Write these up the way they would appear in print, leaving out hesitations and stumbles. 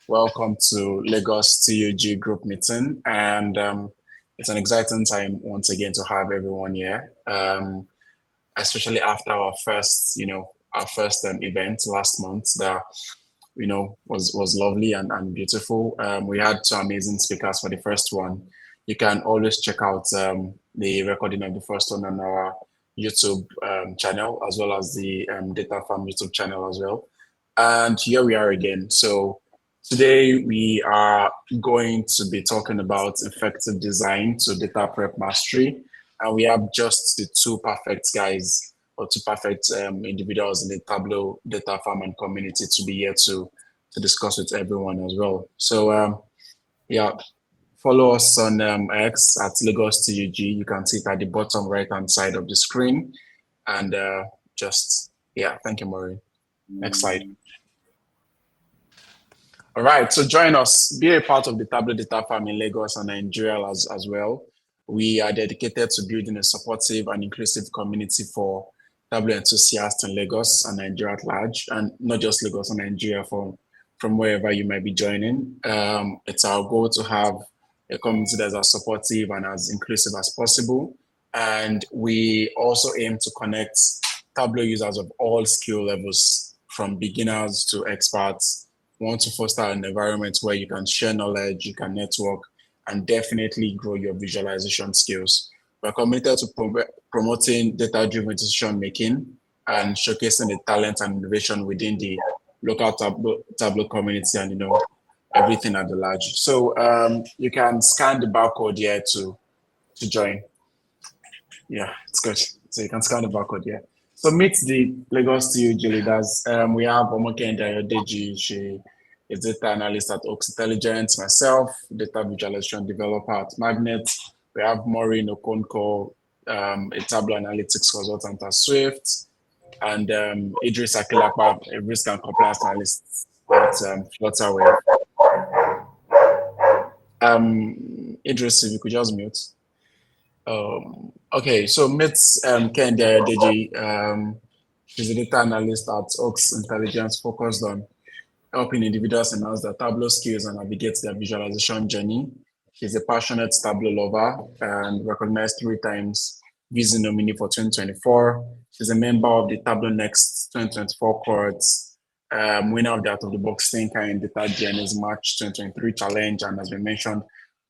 Welcome to Lagos TUG group meeting, and it's an exciting time once again to have everyone here, especially after our first event last month that was lovely and beautiful. We had two amazing speakers for the first one. You can always check out the recording of the first one on our YouTube channel as well as the Data Farm YouTube channel as well. And here we are again. So today we are going to be talking about effective design to data prep mastery. And we have just the two perfect guys or two perfect individuals in the Tableau data farm and community to be here to discuss with everyone as well. So yeah, follow us on X at Lagos TUG. You can see it at the bottom right hand side of the screen. And thank you, Maureen. Next slide. All right, so join us. Be a part of the Tableau Data Farm in Lagos and Nigeria as well. We are dedicated to building a supportive and inclusive community for Tableau enthusiasts in Lagos and Nigeria at large, and not just Lagos and Nigeria from wherever you might be joining. It's our goal to have a community that's as supportive and as inclusive as possible. And we also aim to connect Tableau users of all skill levels, from beginners to experts. We want to foster an environment where you can share knowledge, you can network, and definitely grow your visualization skills. We're committed to promoting data-driven decision making and showcasing the talent and innovation within the local Tableau community and everything at the large. So you can scan the barcode here to join. Yeah, it's good. So you can scan the barcode here. So meet the Lagos TUG leaders. We have Omokende Ayodeji. She is data analyst at Oaks Intelligence. Myself, data visualization developer at Magnet. We have Maureen Okonko, a Tableau analytics consultant at Swift, and Idris Akilakpa, a risk and compliance analyst at Flutterwave. Idris, if you could just mute. Okay, so meet Kendi Ayodeji. She's a data analyst at Oaks Intelligence, focused on helping individuals enhance their Tableau skills and navigate their visualization journey. She's a passionate Tableau lover and recognized 3 times Vision nominee for 2024. She's a member of the Tableau Next 2024 cohort, winner of the Out of the Box Thinker in Data DNA's March 2023 challenge, and has been mentioned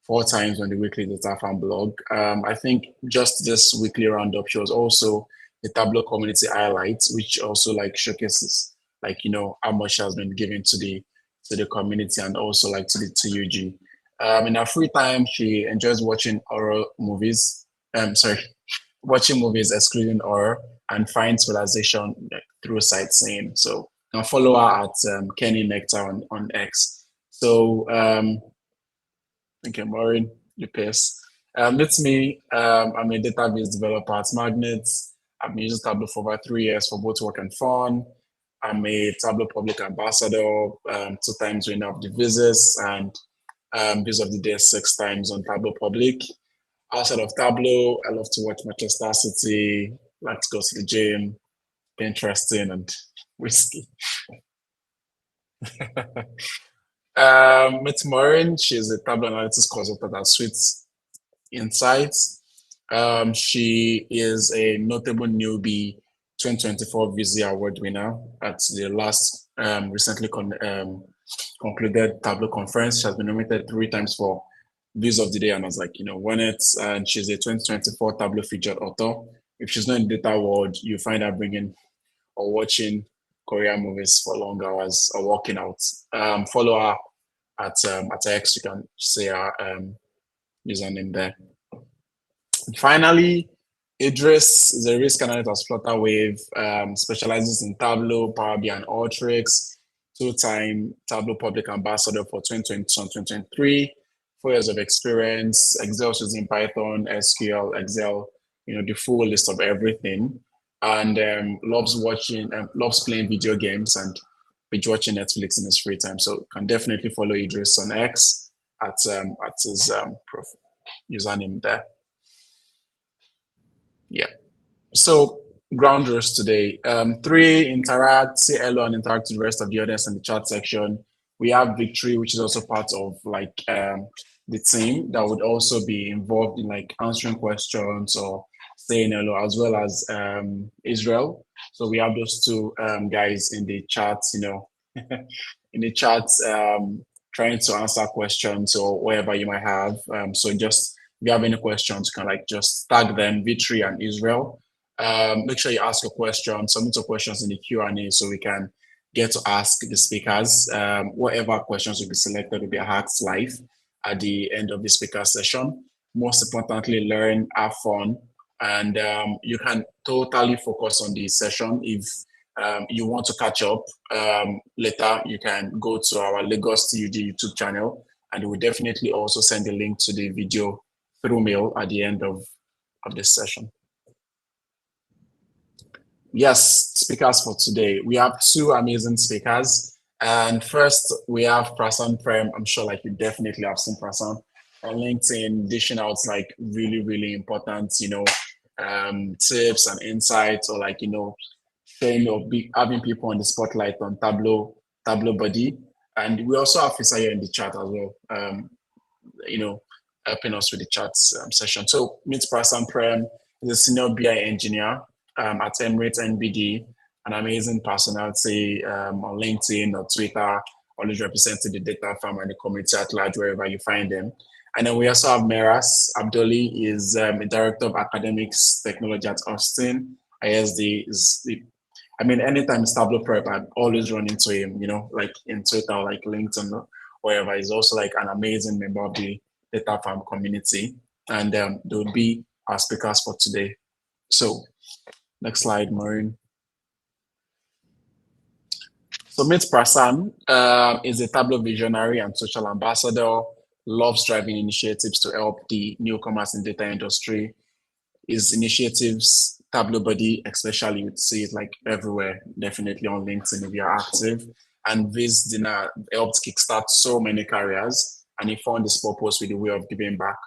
4 times on the weekly Data Farm blog. I think just this weekly roundup, she was also the Tableau community highlights, which also showcases how much she has been given to the community and also to the TUG. In her free time, she enjoys watching horror movies. Watching movies excluding horror, and finds realization through sightseeing. So you can follow her at Kenny Nectar on X. So okay, Maureen, you pace. It's me. I'm a database developer at Magnet. I've been using Tableau for over 3 years for both work and fun. I'm a Tableau public ambassador, 2 times winner of the Visas, and Biz of the Day 6 times on Tableau Public. Outside of Tableau, I love to watch Manchester City, like to go to the gym, interesting and whiskey. Met Maureen, she's a Tableau analytics consultant at Sweet Insights. She is a notable newbie 2024 VZ Award winner at the last recently concluded Tableau conference. She has been nominated 3 times for Biz of the Day and has won it. And she's a 2024 Tableau featured author. If she's not in the data world, you find her bringing or watching Korean movies for long hours or working out. Follow her at X. You can say her username there. And finally, Idris is a risk analyst at Flutterwave, specializes in Tableau, Power BI, and Alteryx. 2-time Tableau Public Ambassador for 2022 and 2023. 4 years of experience, Excel using Python, SQL, Excel, the full list of everything. And loves playing video games and binge watching Netflix in his free time. So you can definitely follow Idris on X at his username there. Yeah. So ground rules today. 3, interact, say hello and interact with the rest of the audience in the chat section. We have Victory, which is also part of like the team that would also be involved in like answering questions or saying hello, as well as Israel. So we have those two guys in the chat, in the chat, trying to answer questions or whatever you might have. So just if you have any questions, you can like just tag them, Victory and Israel. Make sure you ask a question, submit your questions in the Q&A so we can get to ask the speakers. Whatever questions will be selected will be asked live at the end of the speaker session. Most importantly, learn, have fun, and you can totally focus on the session. If you want to catch up later, you can go to our Lagos TUG YouTube channel, and we'll definitely also send a link to the video through mail at the end of this session. Yes, speakers for today. We have two amazing speakers. And first, we have Pressan Prem. I'm sure like you definitely have seen Pressan on LinkedIn, dishing out like really, really important, tips and insights or like, sharing or having people on the spotlight on Tableau Buddy. And we also have Fisaya in the chat as well, you know, helping us with the chat session. So meet Pressan Prem is a senior BI engineer at Emirates NBD, an amazing personality on LinkedIn or Twitter, always representing the data firm and the community at large wherever you find them. And then we also have Mehras. Abdoli is a director of academics technology at Austin. ISD is anytime it's Tableau prep, I always run into him, like in Twitter, like LinkedIn, or wherever. He's also like an amazing member of the data farm community. And they will be our speakers for today. So next slide, Maureen. So meet Pressan is a Tableau visionary and social ambassador, loves driving initiatives to help the newcomers in data industry. His initiatives, Tableau Buddy, especially, you'd see it like everywhere, definitely on LinkedIn if you're active. And this dinner helped kickstart so many careers, and he found his purpose with the way of giving back.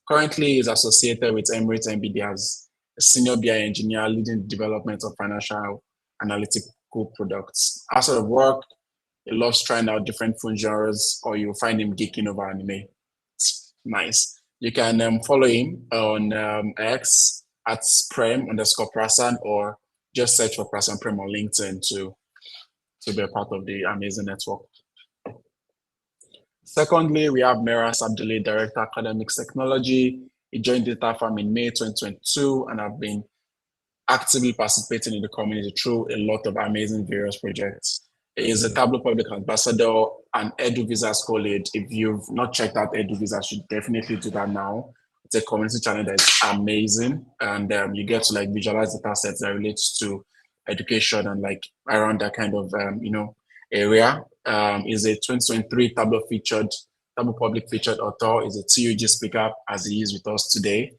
Currently, he's associated with Emirates NBD as a senior BI engineer leading the development of financial analytical products. Outside of work, he loves trying out different food genres, or you'll find him geeking over anime. It's nice. You can follow him on X at Prem_Pressan, or just search for Pressan Prem on LinkedIn to be a part of the amazing network. Secondly, we have Mehras Abdoli, Director Academics Technology. He joined Data Farm in May 2022 and have been actively participating in the community through a lot of amazing various projects. He is a Tableau Public Ambassador and EduVisa co-lead. If you've not checked out EduVisa, you should definitely do that now. It's a community channel that is amazing, and you get to like visualize data sets that relates to education and like around that kind of area. Is a 2023 Tableau Public featured author. Is a TUG speaker as he is with us today.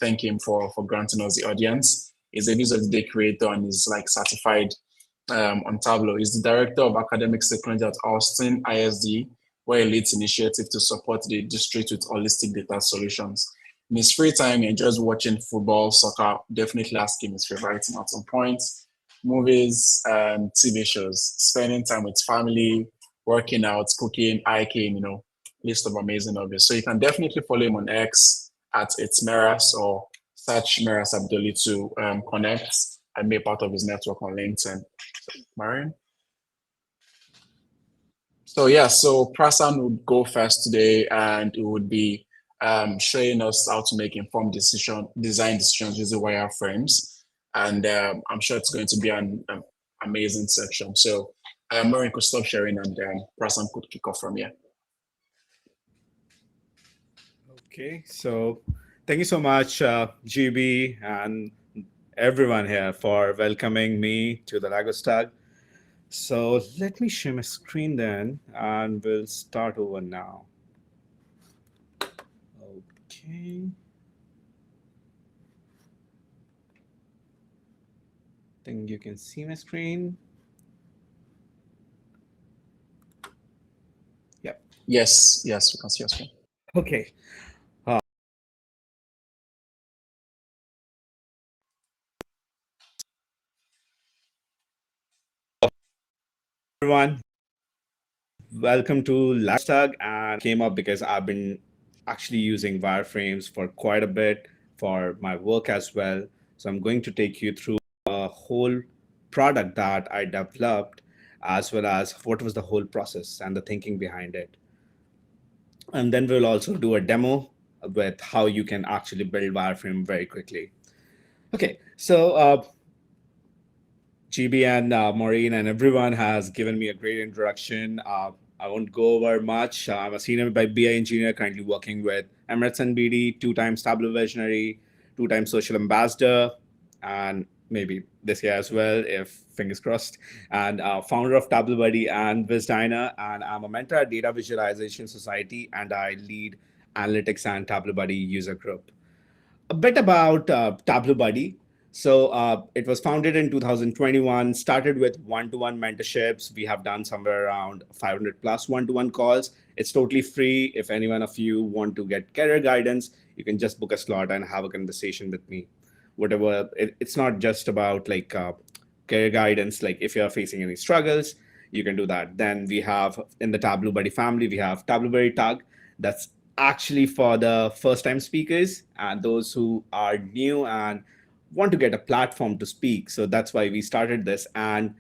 Thank him for granting us the audience. Is a Visual Day creator and is like certified on Tableau. He's the director of academic technology at Austin ISD, where he leads initiative to support the district with holistic data solutions. In his free time, he enjoys watching football, soccer. Definitely ask him his favorite at some point. Movies and TV shows. Spending time with family, working out, cooking, hiking. List of amazing hobbies. So you can definitely follow him on X at It's Mehras, or search Mehras Abdoli to connect and be a part of his network on LinkedIn. Marion? So Pressan would go first today, and it would be showing us how to make informed design decisions using wireframes. And I'm sure it's going to be an amazing section. So Marion could stop sharing, and Pressan could kick off from here. Okay, so thank you so much, GB, and everyone here for welcoming me to the Lagos Tag. So let me share my screen then, and we'll start over now. Okay. Think you can see my screen. Yep. Yes, we can see your screen. Okay. Everyone, Welcome to Lifestyle, and came up because I've been actually using wireframes for quite a bit for my work as well. So I'm going to take you through a whole product that I developed, as well as what was the whole process and the thinking behind it. And then we'll also do a demo with how you can actually build wireframe very quickly. Okay, so GB and Maureen and everyone has given me a great introduction. I won't go over much. I'm a senior by BI engineer currently working with Emirates and BD, two times Tableau visionary, two times social ambassador, and maybe this year as well, if fingers crossed, and founder of Tableau Buddy and VizDiner. And I'm a mentor at Data Visualization Society, and I lead analytics and Tableau Buddy user group. A bit about Tableau Buddy. So it was founded in 2021, started with one-to-one mentorships. We have done somewhere around 500 plus one-to-one calls. It's totally free. If any one of you want to get career guidance, you can just book a slot and have a conversation with me. Whatever, it's not just about like career guidance. Like if you're facing any struggles, you can do that. Then we have in the Tableau Buddy family, we have Tableau Buddy Tug. That's actually for the first time speakers and those who are new and want to get a platform to speak. So that's why we started this. And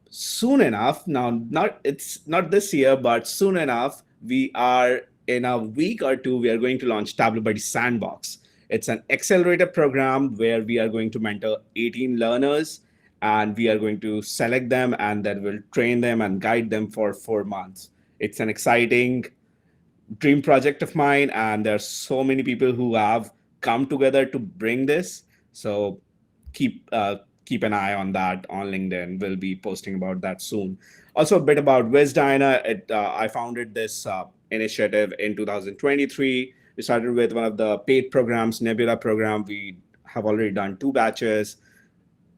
soon enough, now not it's not this year, but soon enough, we are in a week or two, we are going to launch Tableau Buddy Sandbox. It's an accelerator program where we are going to mentor 18 learners and we are going to select them and then we'll train them and guide them for 4 months. It's an exciting dream project of mine, and there's so many people who have come together to bring this. So keep an eye on that on LinkedIn. We'll be posting about that soon. Also, a bit about VizDiner. I founded this initiative in 2023. We started with one of the paid programs, Nebula program. We have already done 2 batches.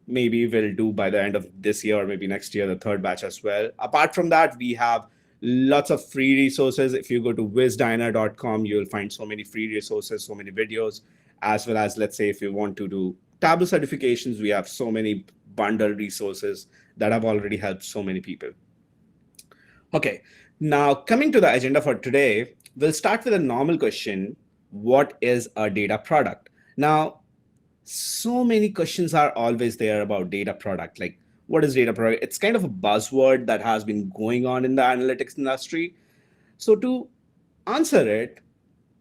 Maybe we'll do by the end of this year or maybe next year the third batch as well. Apart from that, we have lots of free resources. If you go to wizdiner.com, you'll find so many free resources, so many videos, as well as, let's say, if you want to do Tableau certifications, we have so many bundled resources that have already helped so many people. Okay, now coming to the agenda for today, we'll start with a normal question. What is a data product? Now, so many questions are always there about data product. Like, what is data product? It's kind of a buzzword that has been going on in the analytics industry. So to answer it,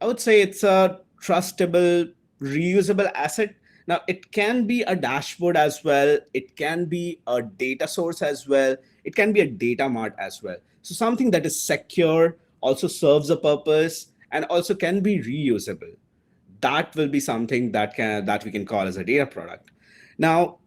I would say it's a trustable, reusable asset. Now, it can be a dashboard as well. It can be a data source as well. It can be a data mart as well. So something that is secure, also serves a purpose, and also can be reusable. That will be something that we can call as a data product. Now,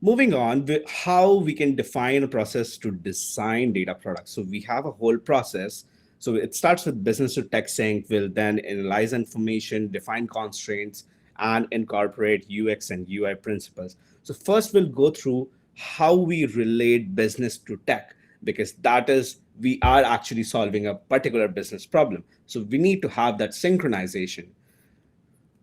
moving on, how we can define a process to design data products. So we have a whole process. So it starts with business to tech sync. We'll then analyze information, define constraints, and incorporate UX and UI principles. So first we'll go through how we relate business to tech, because that is, we are actually solving a particular business problem. So we need to have that synchronization.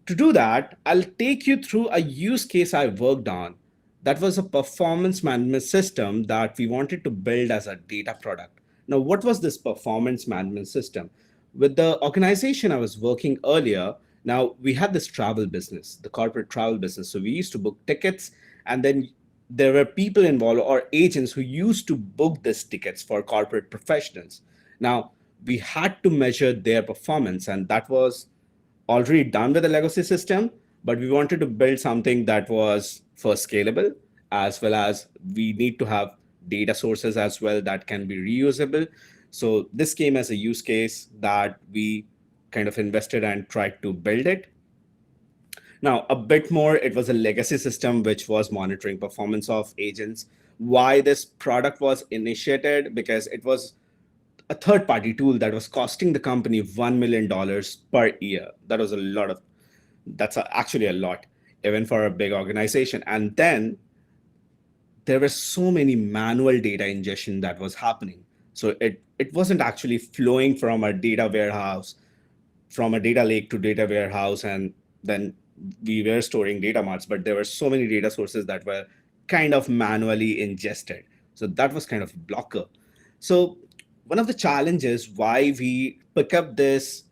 To do that, I'll take you through a use case I worked on. That was a performance management system that we wanted to build as a data product. Now, what was this performance management system? With the organization I was working earlier, now we had this travel business, the corporate travel business. So we used to book tickets, and then there were people involved or agents who used to book these tickets for corporate professionals. Now, we had to measure their performance, and that was already done with a legacy system, but we wanted to build something that was first scalable, as well as we need to have data sources as well that can be reusable. So this came as a use case that we kind of invested and tried to build it. Now, a bit more, it was a legacy system which was monitoring performance of agents. Why this product was initiated? Because it was a third party tool that was costing the company $1 million per year. That was a lot of, actually a lot, even for a big organization. And then there were so many manual data ingestion that was happening. So it wasn't actually flowing from a data warehouse, from a data lake to data warehouse, and then we were storing data marts, but there were so many data sources that were kind of manually ingested. So that was kind of a blocker. So one of the challenges why we pick up this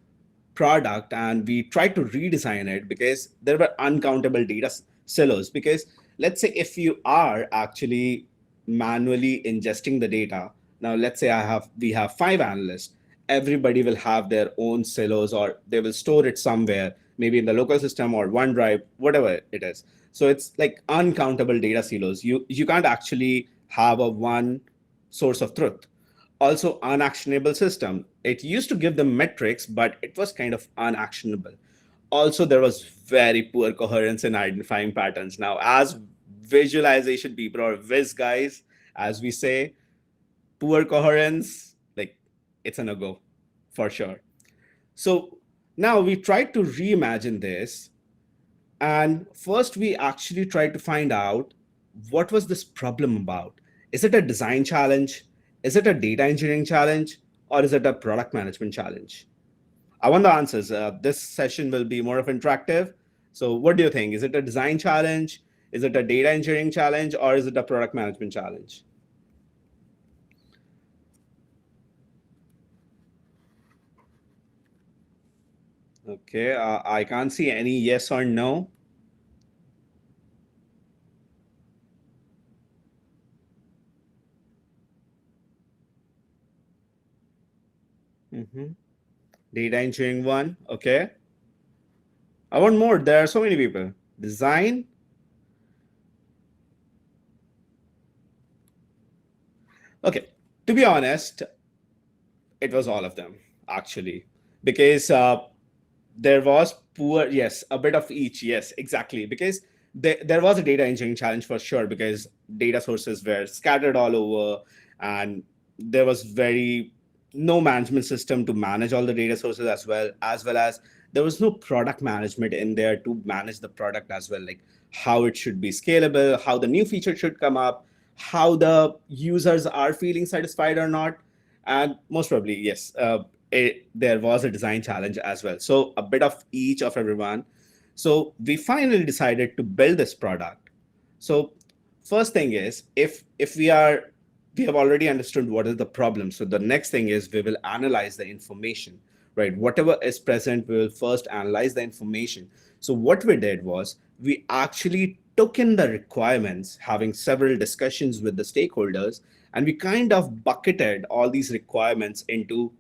product and we tried to redesign it, because there were uncountable data silos. Because let's say if you are actually manually ingesting the data, now let's say we have 5 analysts, everybody will have their own silos, or they will store it somewhere, maybe in the local system or OneDrive, whatever it is. So it's like uncountable data silos. You can't actually have a one source of truth. Also, unactionable system. It used to give them metrics, but it was kind of unactionable. Also, there was very poor coherence in identifying patterns. Now, as visualization people, or viz guys, as we say, poor coherence, like, it's a no-go for sure. So now we tried to reimagine this, and first we actually tried to find out what was this problem about. Is it a design challenge? Is it a data engineering challenge? Or is it a product management challenge? I want the answers. This session will be more of interactive. So what do you think? Is it a design challenge? Is it a data engineering challenge? Or is it a product management challenge? Okay, I can't see any yes or no. Mhm. Data engineering one. Okay. I want more. There are so many people. Design. Okay. To be honest, it was all of them, actually, because there was poor, yes, a bit of each, yes, exactly, because there was a data engineering challenge for sure, because data sources were scattered all over, and there was very no management system to manage all the data sources, as well as there was no product management in there to manage the product as well, like how it should be scalable, how the new feature should come up, how the users are feeling satisfied or not. And most probably, yes, there was a design challenge as well. So a bit of each of everyone. So we finally decided to build this product. So first thing is, if we have already understood what is the problem. So the next thing is we will analyze the information, right? Whatever is present, we will first analyze the information. So what we did was we actually took in the requirements, having several discussions with the stakeholders, and we kind of bucketed all these requirements into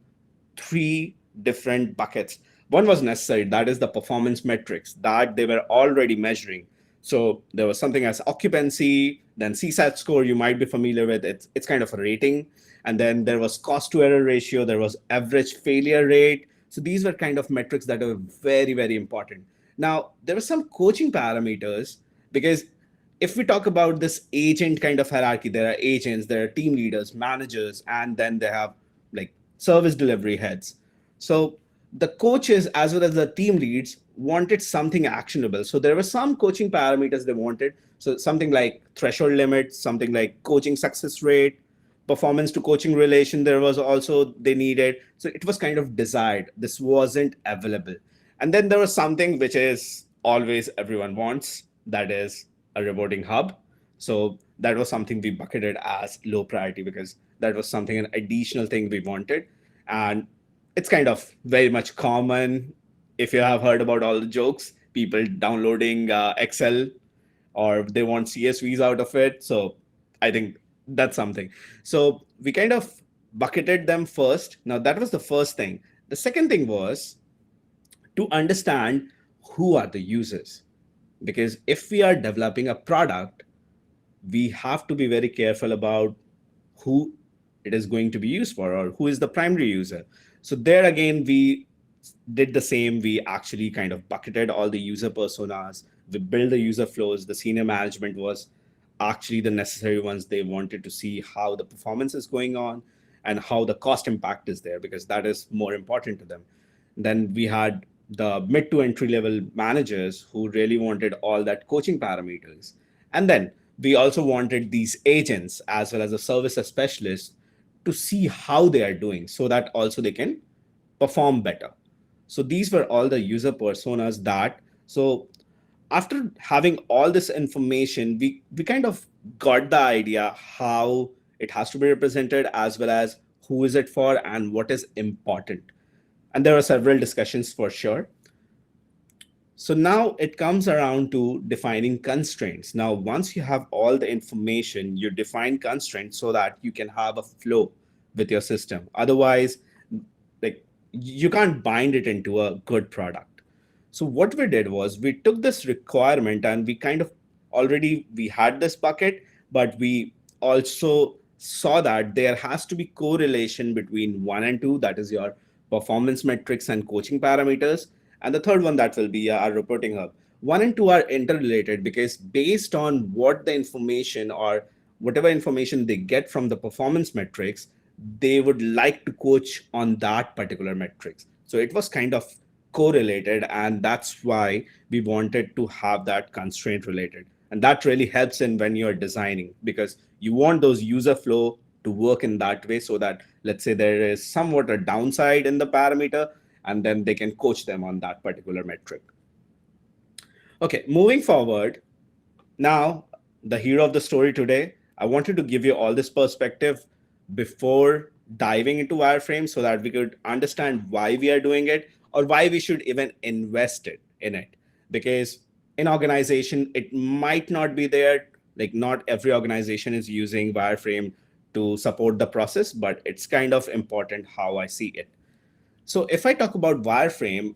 three different buckets. One was necessary, that is the performance metrics that they were already measuring. So there was something as occupancy, then CSAT score, you might be familiar with. It's kind of a rating. And then there was cost to error ratio, there was average failure rate. So these were kind of metrics that are very, very important. Now, there were some coaching parameters, because if we talk about this agent kind of hierarchy, there are agents, there are team leaders, managers, and then they have like service delivery heads. So the coaches as well as the team leads wanted something actionable. So there were some coaching parameters they wanted. So something like threshold limit, something like coaching success rate, performance to coaching relation, there was also they needed. So it was kind of desired. This wasn't available. And then there was something which is always everyone wants, that is a rewarding hub. So that was something we bucketed as low priority, because that was something, an additional thing we wanted. And it's kind of very much common, if you have heard about all the jokes, people downloading Excel, or they want CSVs out of it. So I think that's something. So we kind of bucketed them first. Now that was the first thing. The second thing was to understand who are the users. Because if we are developing a product, we have to be very careful about who it is going to be used for, or who is the primary user. So there again, we did the same. We actually kind of bucketed all the user personas. We built the user flows. The senior management was actually the necessary ones. They wanted to see how the performance is going on and how the cost impact is there, because that is more important to them. Then we had the mid to entry level managers who really wanted all that coaching parameters. And then we also wanted these agents as well as the service specialists to see how they are doing, so that also they can perform better. So these were all the user personas that, so after having all this information, we kind of got the idea how it has to be represented, as well as who is it for, and what is important. And there are several discussions for sure. So now it comes around to defining constraints. Now, once you have all the information, you define constraints so that you can have a flow with your system. Otherwise, like, you can't bind it into a good product. So what we did was we took this requirement and we kind of already we had this bucket, but we also saw that there has to be correlation between one and two, that is your performance metrics and coaching parameters. And the third one, that will be our reporting hub. One and two are interrelated because based on what the information or whatever information they get from the performance metrics, they would like to coach on that particular metrics. So it was kind of correlated, and that's why we wanted to have that constraint related. And that really helps in when you're designing, because you want those user flow to work in that way, so that let's say there is somewhat a downside in the parameter, and then they can coach them on that particular metric. Okay, moving forward, now the hero of the story today, I wanted to give you all this perspective before diving into wireframes so that we could understand why we are doing it or why we should even invest in it. Because in organization, it might not be there. Like, not every organization is using wireframe to support the process, but it's kind of important how I see it. So if I talk about wireframe,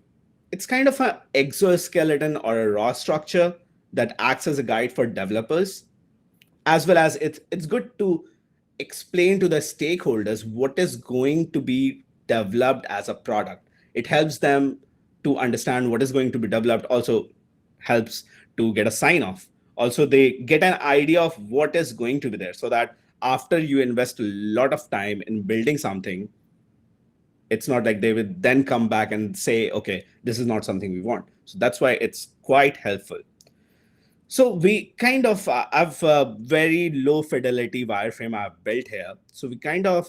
it's kind of an exoskeleton or a raw structure that acts as a guide for developers, as well as it's good to explain to the stakeholders what is going to be developed as a product. It helps them to understand what is going to be developed, also helps to get a sign off. Also, they get an idea of what is going to be there, so that after you invest a lot of time in building something, it's not like they would then come back and say, okay, this is not something we want. So that's why it's quite helpful. So we kind of have a very low fidelity wireframe I've built here. So we kind of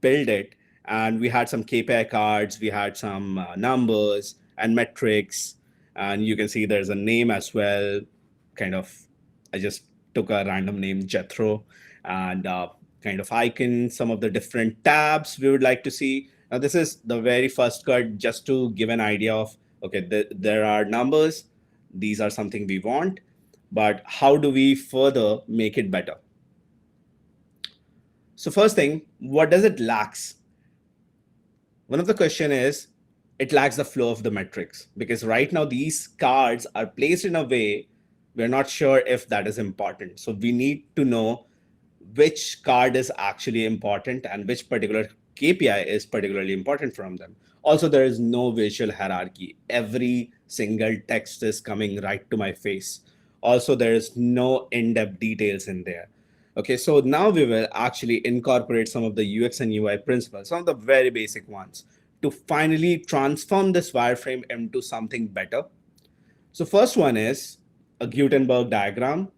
build it, and we had some KPI cards, we had some numbers and metrics, and you can see there's a name as well. Kind of, I just took a random name, Jethro, and kind of icon, some of the different tabs we would like to see. Now, this is the very first card just to give an idea of, okay, there are numbers, these are something we want, but how do we further make it better? So first thing, what does it lacks? One of the question is, it lacks the flow of the metrics, because right now these cards are placed in a way we're not sure if that is important. So we need to know which card is actually important and which particular KPI is particularly important from them. Also, there is no visual hierarchy. Every single text is coming right to my face. Also, there is no in-depth details in there. Okay, so now we will actually incorporate some of the UX and UI principles, some of the very basic ones, to finally transform this wireframe into something better. So first one is a Gutenberg diagram.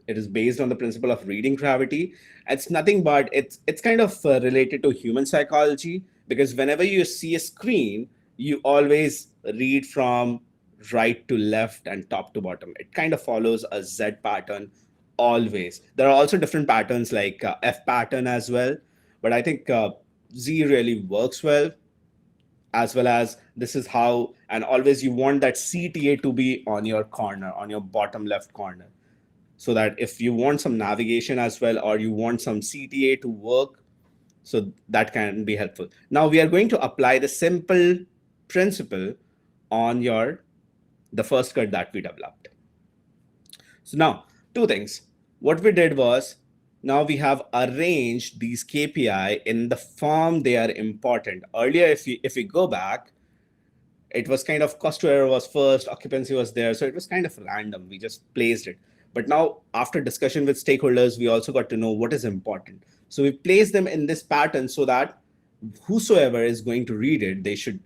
It is based on the principle of reading gravity. It's nothing but it's kind of related to human psychology, because whenever you see a screen, you always read from right to left and top to bottom. It kind of follows a Z pattern always. There are also different patterns like F pattern as well, but I think Z really works well, as well as this is how, and always you want that CTA to be on your corner, on your bottom left corner, so that if you want some navigation as well, or you want some CTA to work, so that can be helpful. Now we are going to apply the simple principle on the first card that we developed. So now, two things. What we did was, now we have arranged these KPI in the form they are important. Earlier, if we go back, it was kind of cost to error was first, occupancy was there, so it was kind of random. We just placed it. But now, after discussion with stakeholders, we also got to know what is important. So we place them in this pattern so that whosoever is going to read it, they should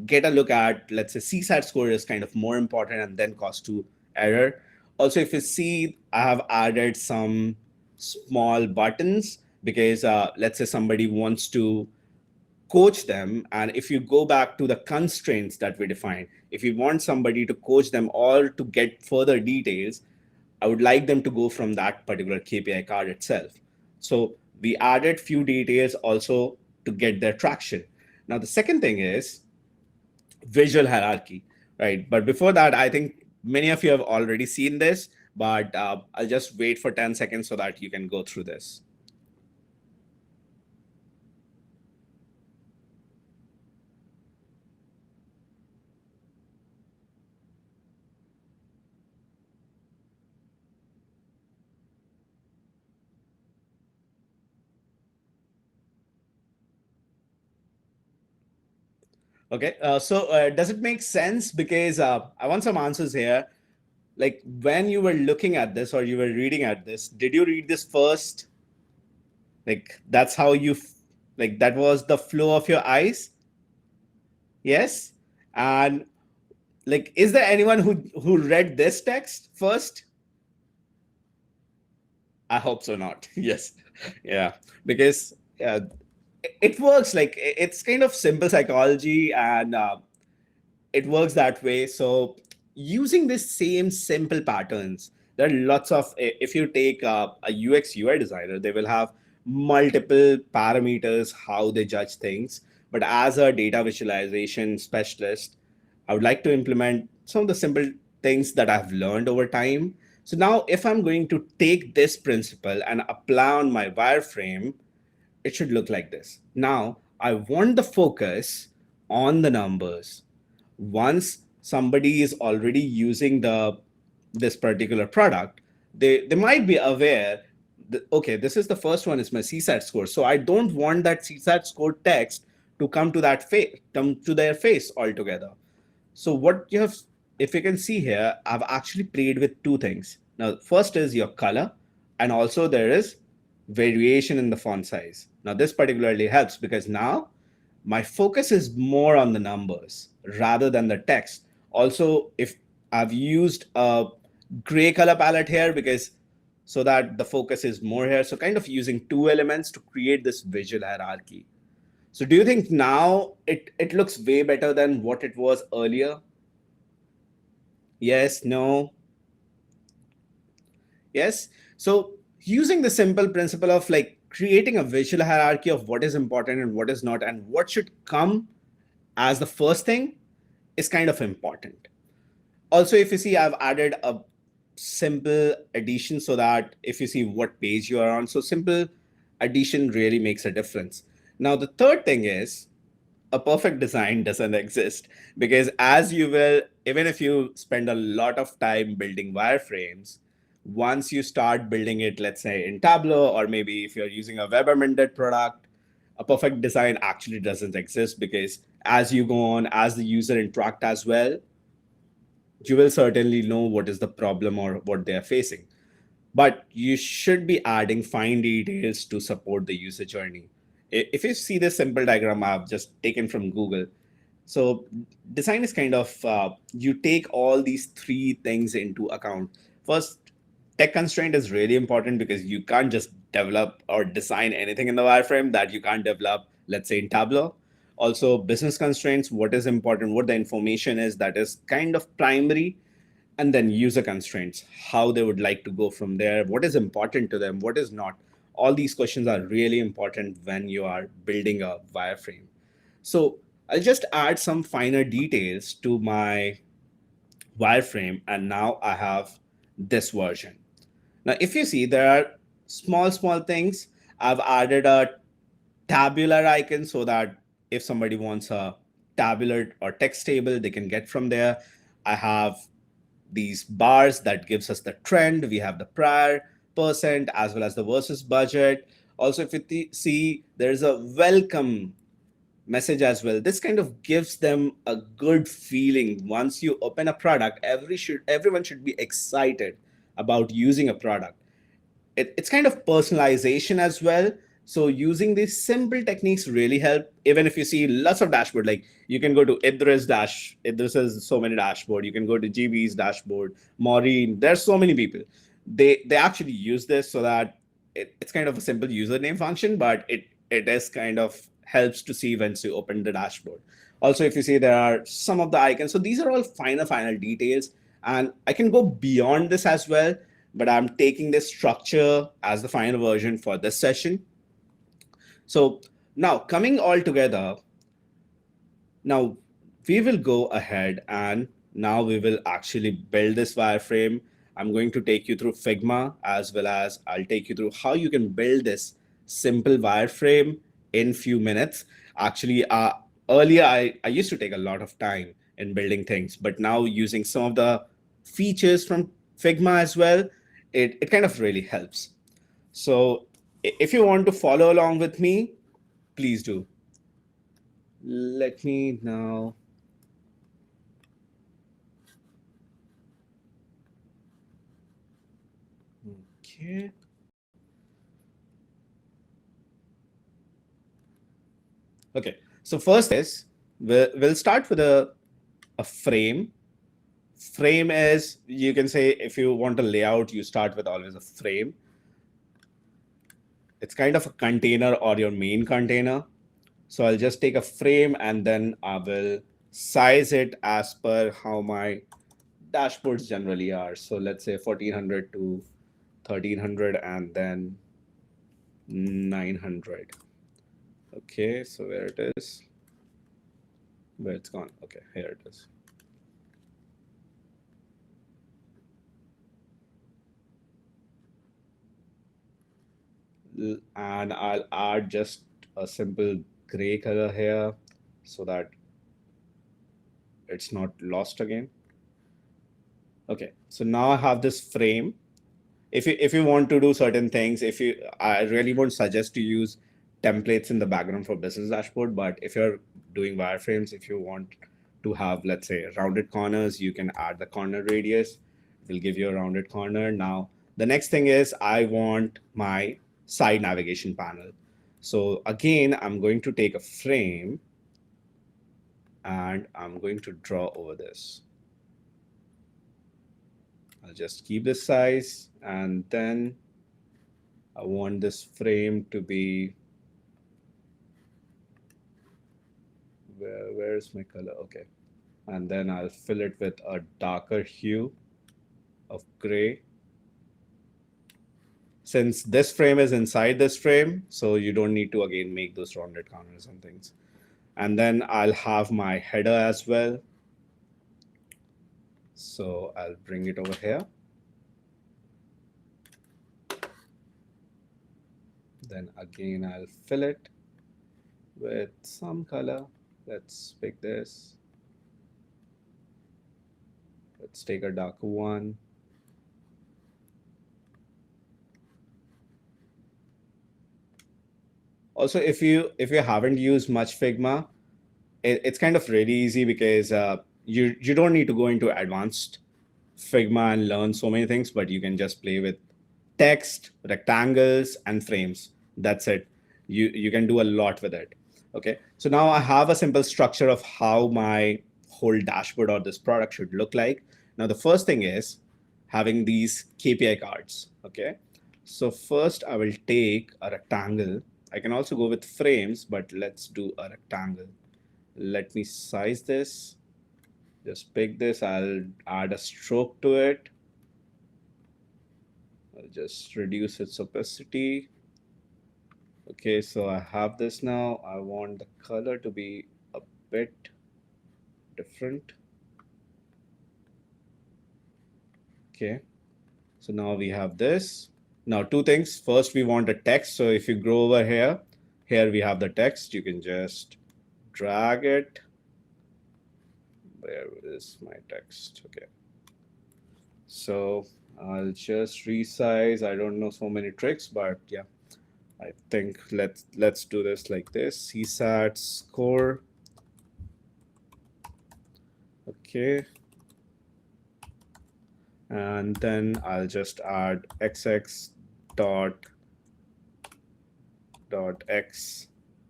get a look at, let's say, CSAT score is kind of more important, and then cost to error. Also, if you see, I have added some small buttons, because let's say somebody wants to coach them, and if you go back to the constraints that we defined, if you want somebody to coach them or to get further details, I would like them to go from that particular KPI card itself. So we added few details also to get their traction. Now, the second thing is visual hierarchy, right? But before that, I think many of you have already seen this, but I'll just wait for 10 seconds so that you can go through this. Okay, so does it make sense? Because I want some answers here. Like when you were looking at this or you were reading at this, did you read this first? Like that's how like that was the flow of your eyes? Yes? And like, is there anyone who read this text first? I hope so not. Yes. Yeah. Because it works like it's kind of simple psychology and it works that way. So using this same simple patterns, there are lots of, if you take a UX UI designer, they will have multiple parameters how they judge things. But as a data visualization specialist, I would like to implement some of the simple things that I've learned over time. So now if I'm going to take this principle and apply on my wireframe, it should look like this. Now, I want the focus on the numbers. Once somebody is already using this particular product, they might be aware that, okay, this is the first one is my CSAT score. So I don't want that CSAT score text to come to come to their face altogether. So what you have, if you can see here, I've actually played with two things. Now, first is your color, and also there is variation in the font size. Now, this particularly helps because now my focus is more on the numbers rather than the text. Also, if I've used a gray color palette here because so that the focus is more here. So kind of using two elements to create this visual hierarchy. So do you think now it looks way better than what it was earlier? Yes, no, yes. So using the simple principle of like creating a visual hierarchy of what is important and what is not, and what should come as the first thing is kind of important. Also, if you see, I've added a simple addition so that if you see what page you are on, so simple addition really makes a difference. Now, the third thing is a perfect design doesn't exist because as you will, even if you spend a lot of time building wireframes, once you start building it, let's say in Tableau, or maybe if you're using a web embedded product, a perfect design actually doesn't exist because as you go on, as the user interact as well, you will certainly know what is the problem or what they are facing. But you should be adding fine details to support the user journey. If you see this simple diagram I've just taken from Google, so design is kind of, you take all these three things into account. First, tech constraint is really important because you can't just develop or design anything in the wireframe that you can't develop, let's say in Tableau. Also, business constraints, what is important, what the information is that is kind of primary, and then user constraints, how they would like to go from there, what is important to them, what is not. All these questions are really important when you are building a wireframe. So I'll just add some finer details to my wireframe, and now I have this version. Now, if you see, there are small things. I've added a tabular icon so that if somebody wants a tabular or text table, they can get from there. I have these bars that gives us the trend. We have the prior percent as well as the versus budget. Also, if you see, there's a welcome message as well. This kind of gives them a good feeling. Once you open a product, everyone should be excited about using a product. It's kind of personalization as well. So using these simple techniques really help. Even if you see lots of dashboard, like you can go to Idris has so many dashboard. You can go to GB's dashboard, Maureen. There's so many people. They actually use this so that it's kind of a simple username function, but it is kind of helps to see once you open the dashboard. Also, if you see, there are some of the icons. So these are all final details, and I can go beyond this as well, but I'm taking this structure as the final version for this session. So Now, coming all together, now we will go ahead and now we will actually build this wireframe. I'm going to take you through Figma, as well as I'll take you through how you can build this simple wireframe in few minutes. Actually, earlier I used to take a lot of time in building things, but now using some of the features from Figma as well, it kind of really helps. So if you want to follow along with me, please do. Let me now. Okay. Okay. So first is we'll start with a frame. Frame is, you can say, if you want a layout, you start with always a frame. It's kind of a container or your main container. So I'll just take a frame and then I will size it as per how my dashboards generally are. So let's say 1400 to 1300 and then 900. Okay, so where it is, where it's gone. Okay, here it is. And I'll add just a simple gray color here so that it's not lost again. Okay, so now I have this frame. If you want to do certain things, if you I really won't suggest to use templates in the background for business dashboard, but if you're doing wireframes, if you want to have, let's say, rounded corners, you can add the corner radius. It will give you a rounded corner. Now the next thing is I want my side navigation panel. So again, I'm going to take a frame and I'm going to draw over this. I'll just keep this size, and then I want this frame to be, where's my color? Okay. And then I'll fill it with a darker hue of gray. Since this frame is inside this frame, so you don't need to again make those rounded corners and things. And then I'll have my header as well. So I'll bring it over here. Then again, I'll fill it with some color. Let's pick this. Let's take a darker one. Also, if you haven't used much Figma, it's kind of really easy because you don't need to go into advanced Figma and learn so many things, but you can just play with text, rectangles, and frames. That's it. You can do a lot with it. Okay. So now I have a simple structure of how my whole dashboard or this product should look like. Now the first thing is having these KPI cards. Okay. So first I will take a rectangle. I can also go with frames, but let's do a rectangle. Let me size this. Just pick this. I'll add a stroke to it. I'll just reduce its opacity. Okay, so I have this now. I want the color to be a bit different. Okay, so now we have this. Now two things. First, we want a text. So if you go over here, here we have the text. You can just drag it. Where is my text? Okay. So I'll just resize. I don't know so many tricks, but yeah, I think let's do this like this. CSAT score. Okay. And then I'll just add xx dot x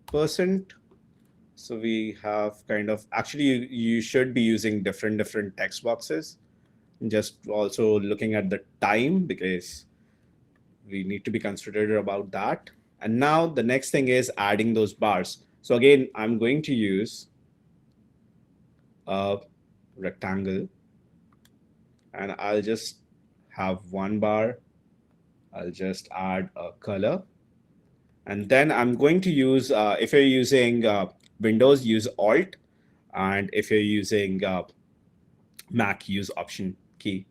percent. So we have kind of, actually you should be using different text boxes. Just also looking at the time, because we need to be considerate about that. And now the next thing is adding those bars. So again, I'm going to use a rectangle and I'll just have one bar. I'll just add a color. And then I'm going to use, if you're using Windows, use Alt. And if you're using Mac, use Option key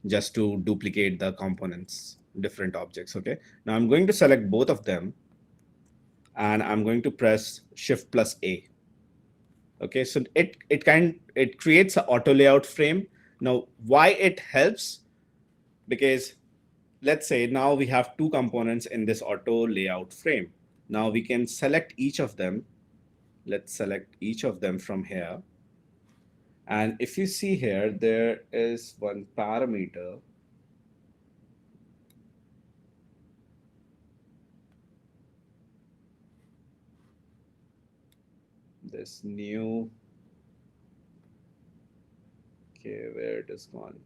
just to duplicate the components, different objects. Okay. Now I'm going to select both of them and I'm going to press Shift plus A. Okay. So it creates an auto layout frame. Now, why it helps? Because let's say now we have two components in this auto layout frame. Now we can select each of them. Let's select each of them from here. And if you see here, there is one parameter. This new, okay, where it is gone.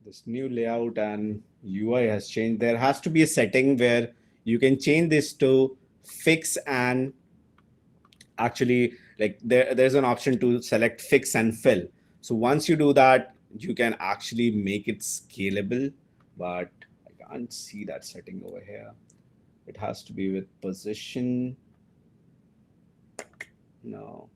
This new layout and UI has changed. There has to be a setting where you can change this to fix and actually like there's an option to select fix and fill. So once you do that, you can actually make it scalable, but I can't see that setting over here. It has to be with position. No.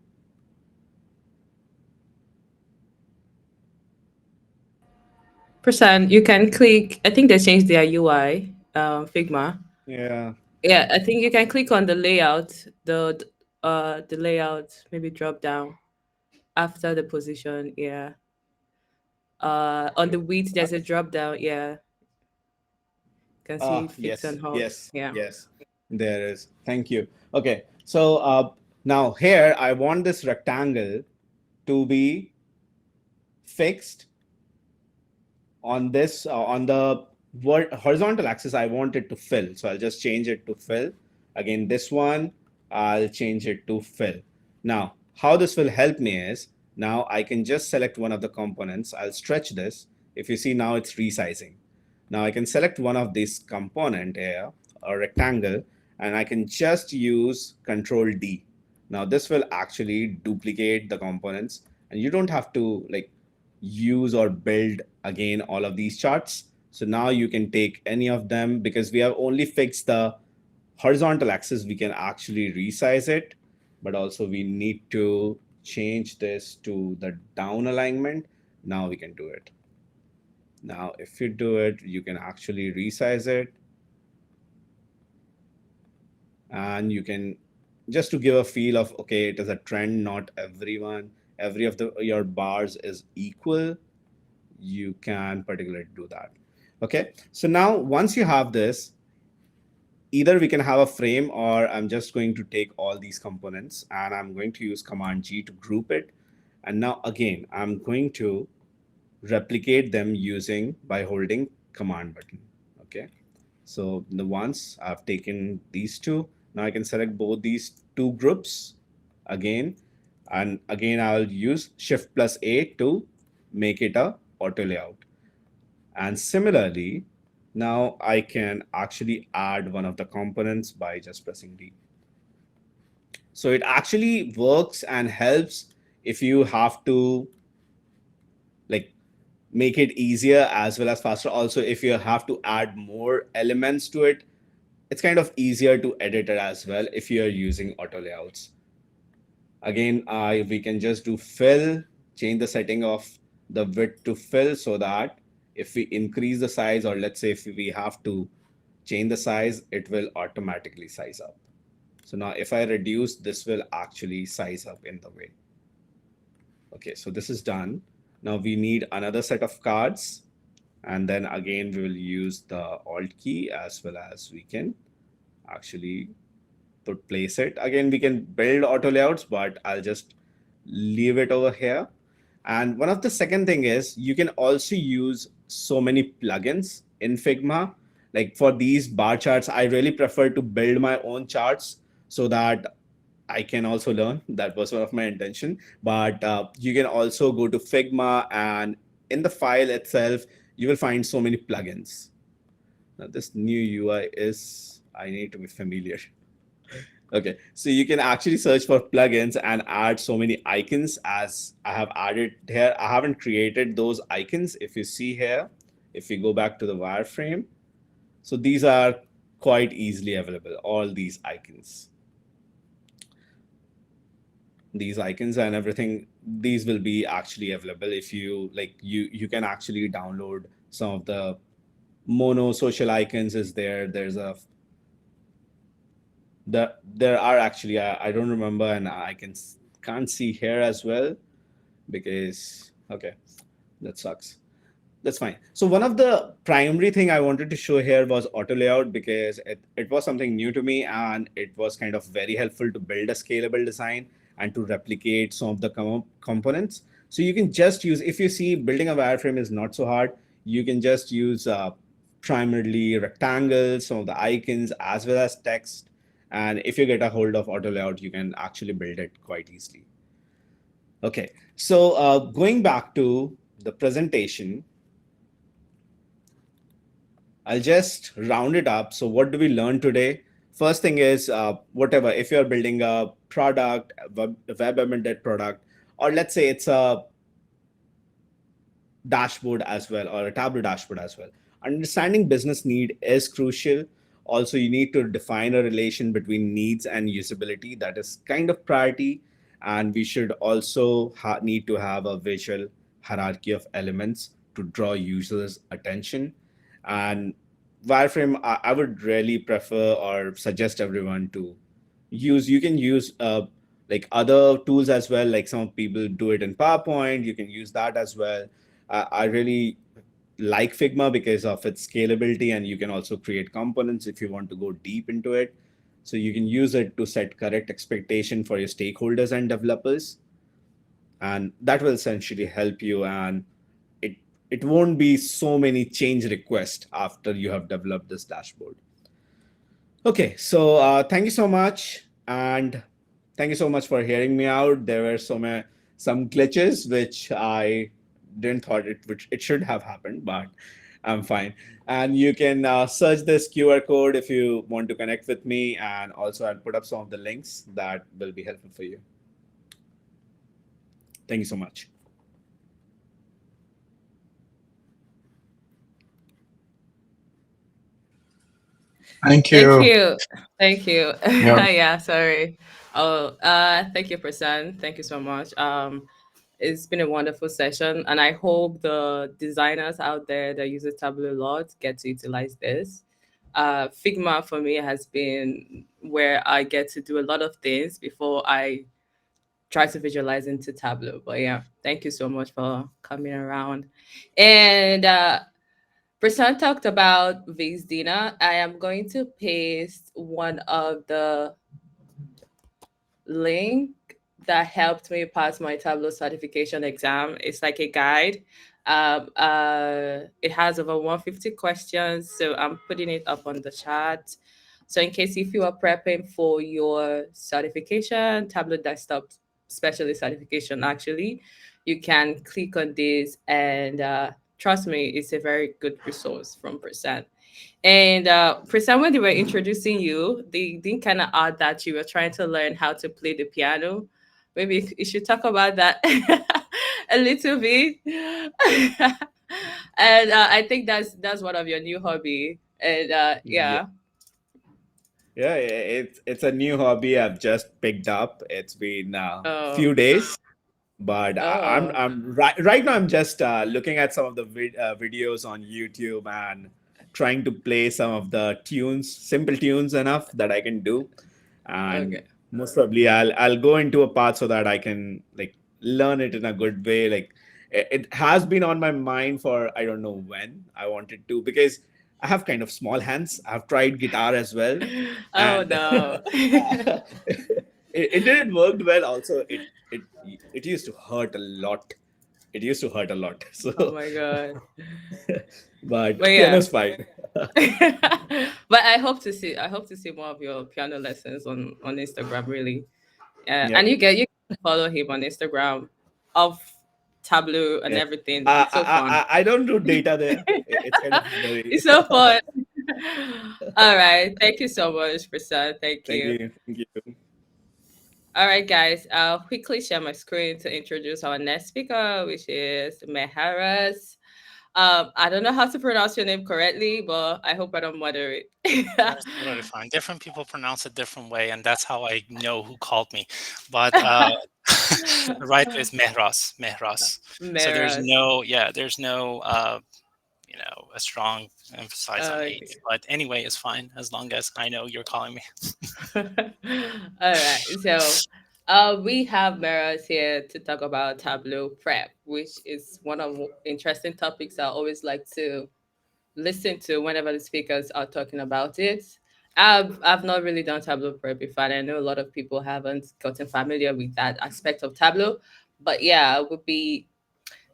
Pressan, you can click. I think they changed their UI, Figma. Yeah. Yeah, I think you can click on the layout, the layout, maybe drop down after the position. Yeah. On Okay. the width, there's a drop down. Yeah, you can see Ah, fix yes, and hold. yes, Yeah. yes. There is. Thank you. Okay. So now here I want this rectangle to be fixed on this on the horizontal axis. I want it to fill, so I'll just change it to fill. Again, this one I'll change it to fill. Now how this will help me is, now I can just select one of the components. I'll stretch this. If you see, now it's resizing. Now I can select one of these component here, a rectangle, and I can just use Control D. Now this will actually duplicate the components, and you don't have to like use or build again all of these charts. So now you can take any of them, because we have only fixed the horizontal axis. We can actually resize it, but also we need to change this to the down alignment. Now we can do it. Now if you do it, you can actually resize it, and you can, just to give a feel of, okay, it is a trend, not every of the your bars is equal, you can particularly do that. Okay, so now once you have this, either we can have a frame, or I'm just going to take all these components and I'm going to use Command G to group it. And now again, I'm going to replicate them using by holding Command button. Okay, so the ones I've taken these two, now I can select both these two groups again, and again I'll use Shift plus A to make it a auto layout. And similarly, now I can actually add one of the components by just pressing D. So it actually works and helps if you have to like make it easier as well as faster. Also, if you have to add more elements to it, it's kind of easier to edit it as well if you're using auto layouts. Again, we can just do fill, change the setting of the width to fill, so that if we increase the size, or let's say if we have to change the size, it will automatically size up. So now if I reduce, this will actually size up in the way. Okay, so this is done. Now we need another set of cards, and then again we will use the Alt key, as well as we can actually place it. Again, we can build auto layouts, but I'll just leave it over here. And one of the second thing is you can also use so many plugins in Figma. Like for these bar charts, I really prefer to build my own charts so that I can also learn. That was one of my intention. But you can also go to Figma, and in the file itself, you will find so many plugins. Now this new UI is, I need to be familiar. Okay, so you can actually search for plugins and add so many icons as I have added here. I haven't created those icons. If you see here, if we go back to the wireframe, so these are quite easily available, all these icons. These icons and everything, these will be actually available if you like, you can actually download some of the mono social icons is there. There's a there are actually I don't remember, and I can't see here as well because okay, that sucks. That's fine. So one of the primary thing I wanted to show here was auto layout, because it was something new to me, and it was kind of very helpful to build a scalable design and to replicate some of the components. So you can just use, if you see building a wireframe is not so hard, you can just use primarily rectangles, some of the icons as well as text. And if you get a hold of auto layout, you can actually build it quite easily. Okay, so going back to the presentation, I'll just round it up. So what do we learn today? First thing is whatever, if you're building a product, a web embedded product, or let's say it's a dashboard as well, or a Tableau dashboard as well, understanding business need is crucial. Also, you need to define a relation between needs and usability. That is kind of priority. And we should also need to have a visual hierarchy of elements to draw users' attention. And wireframe, I would really prefer or suggest everyone to use. You can use like other tools as well, like some people do it in PowerPoint. You can use that as well. I really like Figma because of its scalability, and you can also create components if you want to go deep into it. So you can use it to set correct expectation for your stakeholders and developers, and that will essentially help you. And it won't be so many change requests after you have developed this dashboard. Okay, so thank you so much, and thank you so much for hearing me out. There were some glitches which I didn't thought it should have happened, but I'm fine. And you can search this QR code if you want to connect with me, and also I'll put up some of the links that will be helpful for you. Thank you so much. Thank you. Thank you. Thank you. Yeah. Yeah, sorry. Oh, thank you, Pressan. Thank you so much. It's been a wonderful session, and I hope the designers out there that use Tableau a lot get to utilize this. Figma for me has been where I get to do a lot of things before I try to visualize into Tableau. But yeah, thank you so much for coming around. And Prasan talked about Vizdina. I am going to paste one of the link that helped me pass my Tableau certification exam. It's like a guide. It has over 150 questions, so I'm putting it up on the chat. So in case if you are prepping for your certification, Tableau Desktop Specialist certification, actually, you can click on this, and trust me, it's a very good resource from Percent. And Pressan, when they were introducing you, they didn't kind of add that you were trying to learn how to play the piano. Maybe you should talk about that a little bit. And I think that's one of your new hobby. And Yeah. yeah. Yeah, it's a new hobby I've just picked up. It's been a Oh. few days, but Oh. I'm right now. I'm just looking at some of the videos on YouTube and trying to play some of the tunes, simple tunes enough that I can do. And Okay. most probably I'll go into a path so that I can like learn it in a good way. Like it has been on my mind for I don't know when I wanted to, because I have kind of small hands. I've tried guitar as well, Oh and no. it didn't work well. Also, it used to hurt a lot. It used to hurt a lot. Oh So, my god. but But yeah. piano's fine. But I hope to see more of your piano lessons on Instagram, really. And Yep. you can follow him on Instagram of Tableau and Yeah. everything. It's so fun. I don't do data there. It's kind of very. It's so fun. All right. Thank you so much, Prasad. Thank Thank you. you. Thank you. All right, guys. I'll quickly share my screen to introduce our next speaker, which is Mehras. I don't know how to pronounce your name correctly, but I hope I don't murder it. That's totally fine. Different people pronounce it different way, and that's how I know who called me. But the right way is Mehras, Mehras. So Mehras. there's no, a strong emphasis on H. Okay. But anyway, it's fine as long as I know you're calling me. All right. So we have Mehras here to talk about Tableau prep, which is one of interesting topics I always like to listen to whenever the speakers are talking about it. I've not really done Tableau prep before, and I know a lot of people haven't gotten familiar with that aspect of Tableau. But yeah, would be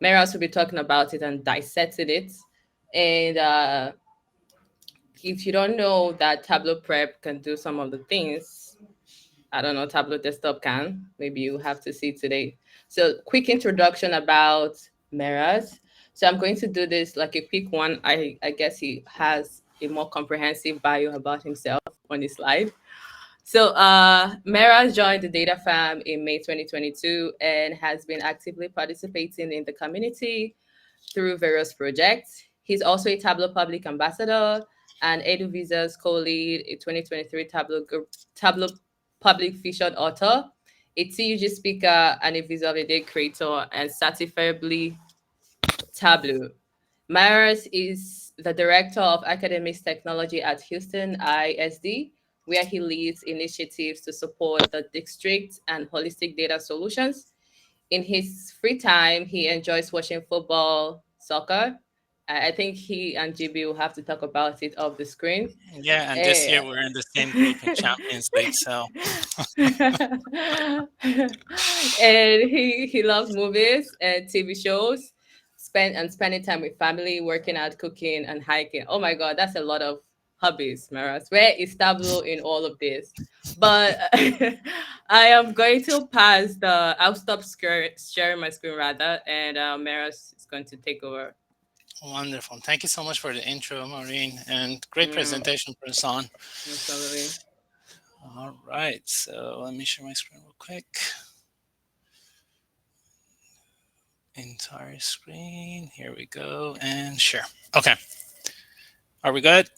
Meras will be talking about it and dissecting it. And if you don't know that Tableau prep can do some of the things, I don't know, Tableau desktop can. Maybe you have to see today. So, quick introduction about Meras. So, I'm going to do this like a quick one. I guess he has a more comprehensive bio about himself on his slide. So, Meras joined the Data Fam in May 2022 and has been actively participating in the community through various projects. He's also a Tableau Public Ambassador and EduVisa's co-lead, a 2023 Tableau Public Featured Author, a TUG speaker, and a Visa of the Day creator, and certifiably Tableau. Myers is the Director of Academics Technology at Houston ISD, where he leads initiatives to support the district and holistic data solutions. In his free time, he enjoys watching football, soccer. I think he and GB will have to talk about it off the screen. Yeah, and this year Eh. we're in the same group in Champions League. So And he loves movies and TV shows, spending time with family, working out, cooking, and hiking. Oh my God, that's a lot of hobbies, Maras. Where is Tableau in all of this? But I am going to pass the. I'll stop sharing my screen rather, and Maras is going to take over. wonderful. Thank you so much for the intro, Maureen, and great Yeah, presentation, Pressan. absolutely. All right, so let me share my screen real quick. Entire screen. Here we go, and share. Okay, are we good?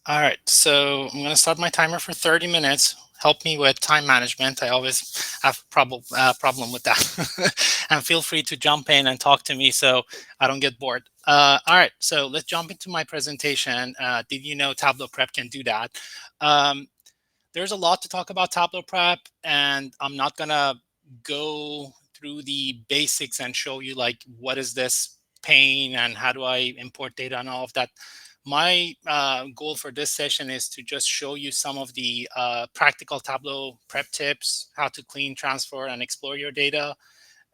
All right, so I'm going to start my timer for 30 minutes. Help me with time management. I always have problem with that. And feel free to jump in and talk to me so I don't get bored. All right, so let's jump into my presentation. Did you know Tableau Prep can do that? There's a lot to talk about Tableau Prep, and I'm not going to go through the basics and show you like what is this pane and how do I import data and all of that. My goal for this session is to just show you some of the practical Tableau prep tips, how to clean, transfer, and explore your data,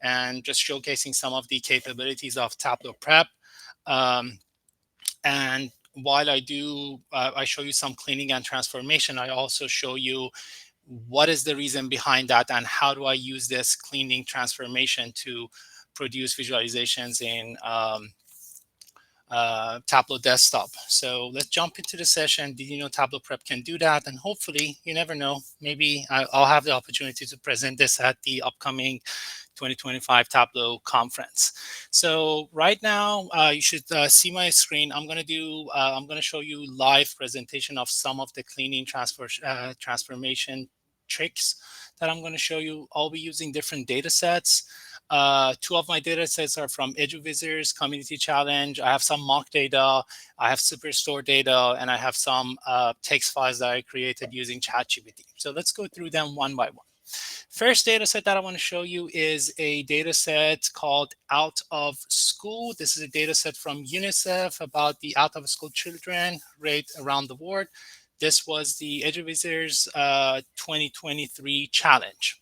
and just showcasing some of the capabilities of Tableau prep. And while I show you some cleaning and transformation, I also show you what is the reason behind that and how do I use this cleaning transformation to produce visualizations in Tableau desktop. So let's jump into the session. Did you know Tableau Prep can do that? And hopefully, you never know, maybe I'll have the opportunity to present this at the upcoming 2025 Tableau conference. So right now, you should see my screen. I'm going to show you live presentation of some of the cleaning transformation tricks that I'm going to show you. I'll be using different data sets. Two of my data sets are from EduVisors Community Challenge. I have some mock data, I have Superstore data, and I have some text files that I created using ChatGPT. So let's go through them one by one. First data set that I want to show you is a data set called Out of School. This is a data set from UNICEF about the out of school children rate around the world. This was the EduVisitors 2023 challenge.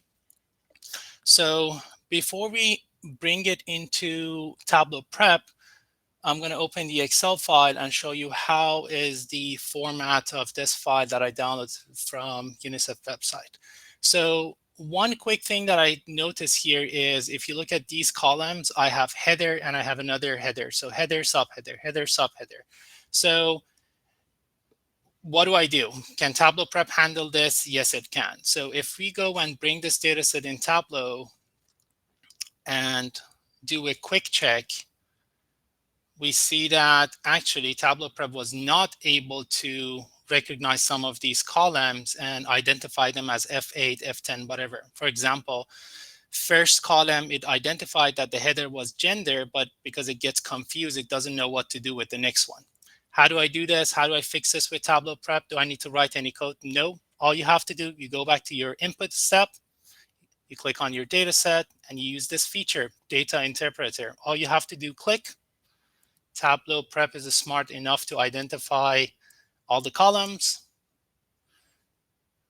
So before we bring it into Tableau Prep, I'm going to open the Excel file and show you how is the format of this file that I downloaded from UNICEF website. So one quick thing that I notice here is if you look at these columns, I have header and I have another header. So header, subheader, header, subheader. So what do I do? Can Tableau Prep handle this? Yes, it can. So if we go and bring this data set in Tableau and do a quick check, we see that actually Tableau Prep was not able to recognize some of these columns and identify them as F8, F10, whatever. For example, first column, it identified that the header was gender, but because it gets confused, it doesn't know what to do with the next one. How do I do this? How do I fix this with Tableau Prep? Do I need to write any code? No. All you have to do, you go back to your input step, you click on your data set, and you use this feature, Data Interpreter. All you have to do, click. Tableau Prep is smart enough to identify all the columns.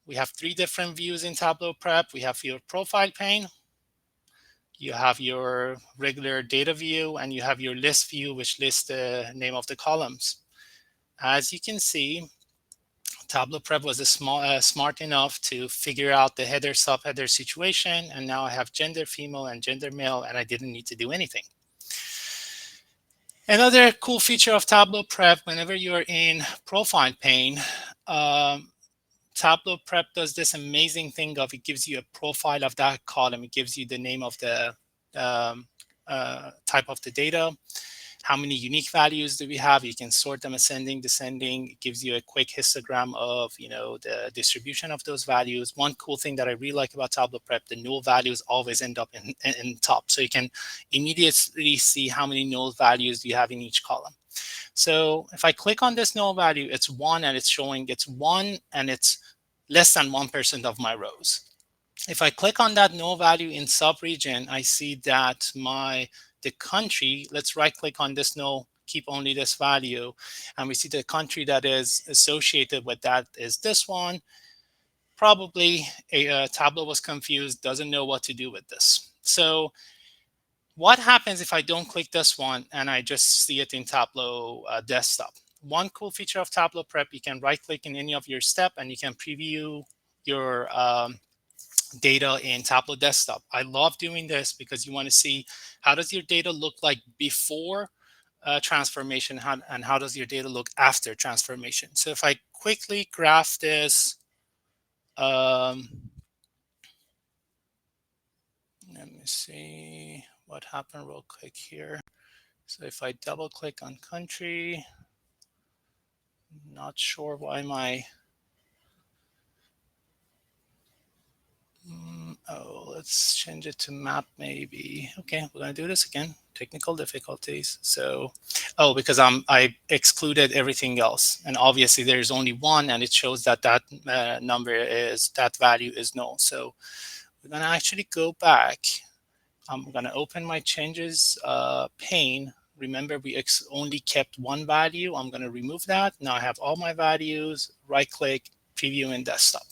We have 3 different views in Tableau Prep. We have your profile pane, you have your regular data view, and you have your list view, which lists the name of the columns. As you can see, Tableau Prep was smart enough to figure out the header subheader situation, and now I have gender female and gender male, and I didn't need to do anything. Another cool feature of Tableau Prep, whenever you're in profile pane, Tableau Prep does this amazing thing of it gives you a profile of that column. It gives you the name of the type of the data, how many unique values do we have. You can sort them ascending, descending. It gives you a quick histogram of the distribution of those values. One cool thing that I really like about Tableau Prep, the null values always end up in top. So you can immediately see how many null values do you have in each column. So if I click on this null value, it's 1 and it's showing it's 1 and it's less than 1% of my rows. If I click on that null value in sub-region, I see that the country, let's right click on this null, keep only this value, and we see the country that is associated with that is this one. Probably Tableau was confused, doesn't know what to do with this. So what happens if I don't click this one and I just see it in Tableau desktop? One cool feature of Tableau Prep, you can right click in any of your step and you can preview your data in Tableau desktop. I love doing this because you want to see how does your data look like before transformation and how does your data look after transformation. So if I quickly graph this, let me see what happened real quick here. So if I double click on country, not sure why my let's change it to map maybe. Okay, we're gonna do this again. Technical difficulties. So, because I excluded everything else, and obviously there's only 1, and it shows that that that value is null. So we're gonna actually go back. I'm gonna open my changes pane. Remember, we only kept 1 value. I'm gonna remove that. Now I have all my values. Right click, preview in desktop.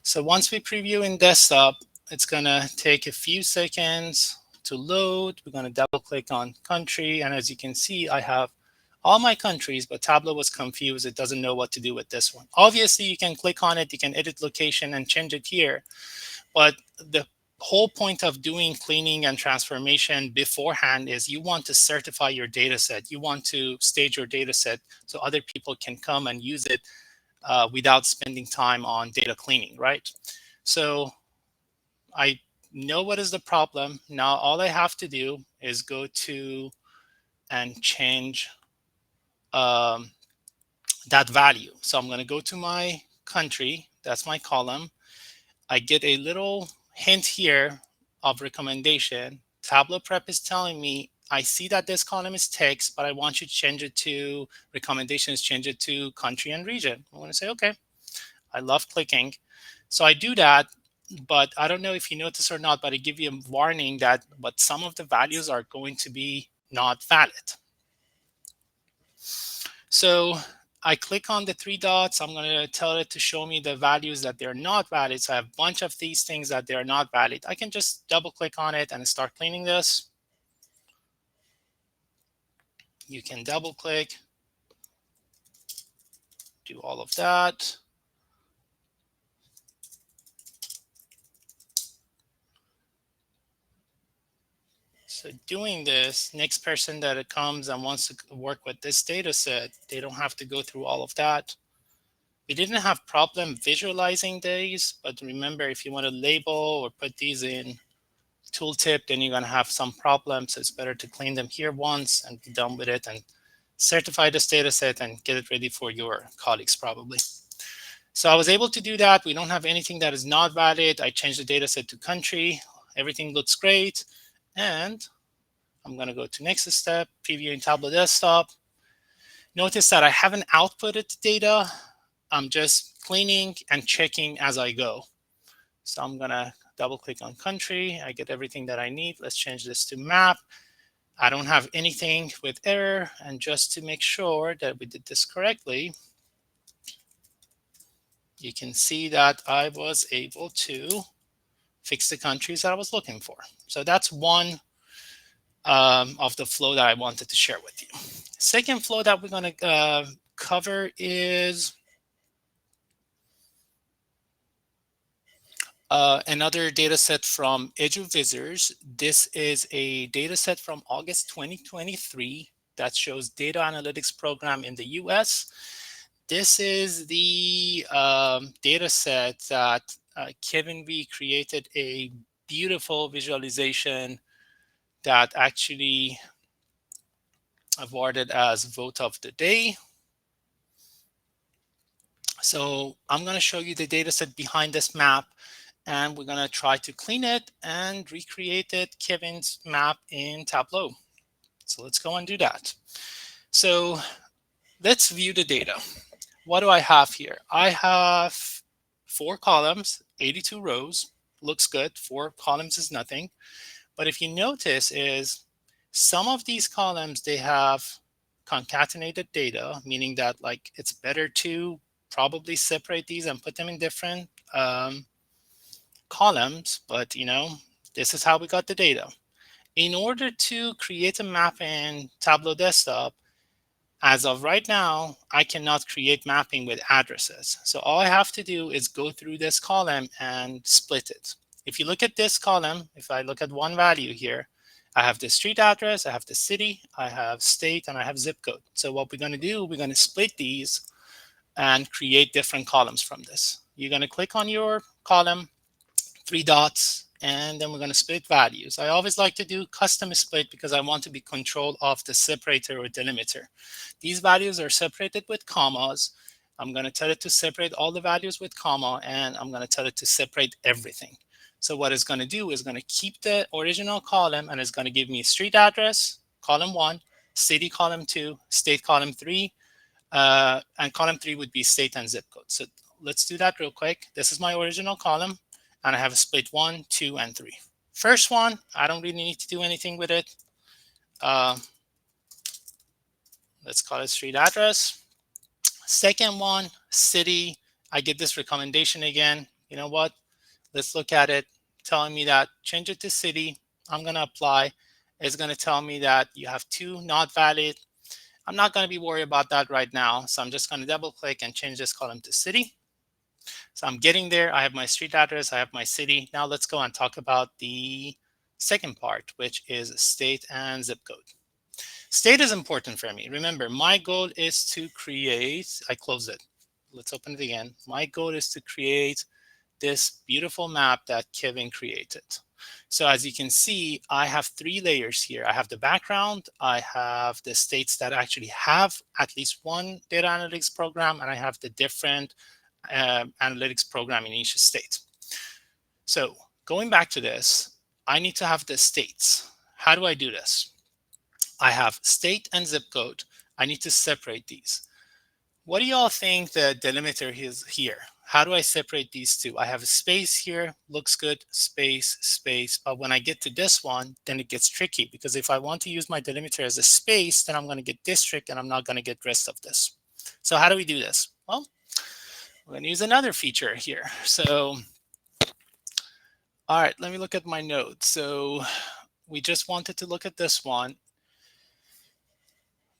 So once we preview in desktop, it's gonna take a few seconds to load. We're gonna double click on country. And as you can see, I have all my countries, but Tableau was confused. It doesn't know what to do with this one. Obviously, you can click on it, you can edit location and change it here. But the whole point of doing cleaning and transformation beforehand is you want to certify your data set. You want to stage your data set so other people can come and use it without spending time on data cleaning, right? So I know what is the problem. Now all I have to do is go to and change that value. So I'm going to go to my country. That's my column. I get a little hint here of recommendation. Tableau Prep is telling me, I see that this column is text, but I want you to change it to recommendations, change it to country and region. I'm going to say, okay. I love clicking. So I do that, but I don't know if you notice or not, but I give you a warning that but some of the values are going to be not valid. So I click on the three dots. I'm going to tell it to show me the values that they're not valid. So I have a bunch of these things that they're not valid. I can just double click on it and start cleaning this. You can double click, do all of that. So doing this, next person that comes and wants to work with this data set, they don't have to go through all of that. We didn't have problem visualizing these, but remember, if you want to label or put these in tooltip, then you're going to have some problems. So it's better to clean them here once and be done with it and certify this data set and get it ready for your colleagues probably. So I was able to do that. We don't have anything that is not valid. I changed the data set to country. Everything looks great. And I'm going to go to next step, previewing Tableau desktop. Notice that I haven't outputted the data. I'm just cleaning and checking as I go. So I'm going to double click on country. I get everything that I need. Let's change this to map. I don't have anything with error. And just to make sure that we did this correctly, you can see that I was able to fix the countries that I was looking for. So that's one of the flow that I wanted to share with you. Second flow that we're going to cover is another data set from EduVisors. This is a data set from August 2023 that shows data analytics program in the US. This is the data set that Kevin V created a beautiful visualization that actually awarded as vote of the day. So I'm going to show you the data set behind this map, and we're going to try to clean it and recreate it, Kevin's map in Tableau. So let's go and do that. So let's view the data. What do I have here? I have 4 columns, 82 rows. Looks good. 4 columns is nothing. But if you notice is some of these columns, they have concatenated data, meaning that like it's better to probably separate these and put them in different columns. But you know, this is how we got the data. In order to create a map in Tableau Desktop, as of right now, I cannot create mapping with addresses. So all I have to do is go through this column and split it. If you look at this column, if I look at one value here, I have the street address, I have the city, I have state, and I have zip code. So what we're going to do, we're going to split these and create different columns from this. You're going to click on your column, 3 dots, and then we're going to split values. I always like to do custom split because I want to be control of the separator or delimiter. These values are separated with commas. I'm going to tell it to separate all the values with comma, and I'm going to tell it to separate everything. So what it's going to do is going to keep the original column, and it's going to give me street address, column 1, city, column 2, state, column 3, and column 3 would be state and zip code. So let's do that real quick. This is my original column, and I have a split 1, 2, and 3. First one, I don't really need to do anything with it. Let's call it street address. Second one, city. I get this recommendation again. You know what? Let's look at it, telling me that change it to city. I'm going to apply. It's going to tell me that you have 2 not valid. I'm not going to be worried about that right now. So I'm just going to double click and change this column to city. So I'm getting there. I have my street address. I have my city. Now let's go and talk about the second part, which is state and zip code. State is important for me. Remember, my goal is to create, I close it. Let's open it again. My goal is to create this beautiful map that Kevin created. So as you can see, I have 3 layers here. I have the background, I have the states that actually have at least one data analytics program, and I have the different analytics program in each state. So going back to this, I need to have the states. How do I do this? I have state and zip code. I need to separate these. What do y'all think the delimiter is here? How do I separate these two? I have a space here, looks good, space, space. But when I get to this one, then it gets tricky, because if I want to use my delimiter as a space, then I'm going to get district and I'm not going to get rest of this. So how do we do this? Well, we're going to use another feature here. So, all right, let me look at my notes. So we just wanted to look at this one.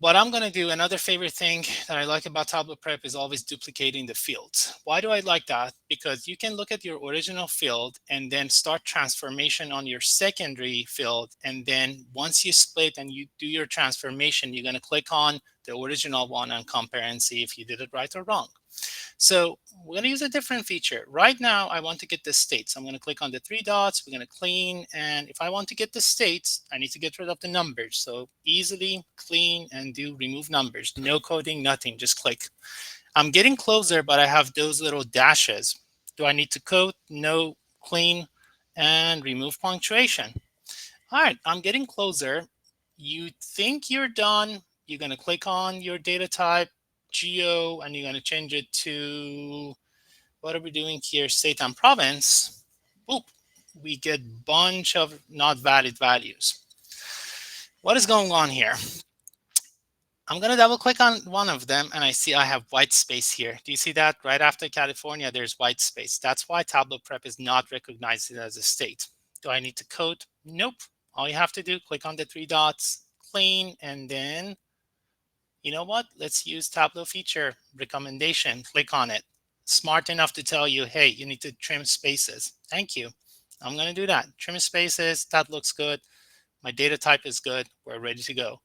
What I'm going to do, another favorite thing that I like about Tableau Prep is always duplicating the fields. Why do I like that? Because you can look at your original field and then start transformation on your secondary field. And then once you split and you do your transformation, you're going to click on the original one and compare and see if you did it right or wrong. So we're going to use a different feature. Right now, I want to get the states. I'm going to click on the three dots. We're going to clean. And if I want to get the states, I need to get rid of the numbers. So easily clean and do remove numbers. No coding, nothing. Just click. I'm getting closer, but I have those little dashes. Do I need to code? No. Clean and remove punctuation. All right, I'm getting closer. You think you're done. You're going to click on your data type, geo, and you're going to change it to, what are we doing here? State and province. Boop. We get bunch of not valid values. What is going on here? I'm going to double click on one of them and I see I have white space here. Do you see that? Right after California, there's white space. That's why Tableau Prep is not recognized as a state. Do I need to code? Nope. All you have to do, click on the three dots, clean, and then, you know what? Let's use Tableau feature recommendation. Click on it. Smart enough to tell you, hey, you need to trim spaces. Thank you. I'm going to do that. Trim spaces. That looks good. My data type is good. We're ready to go.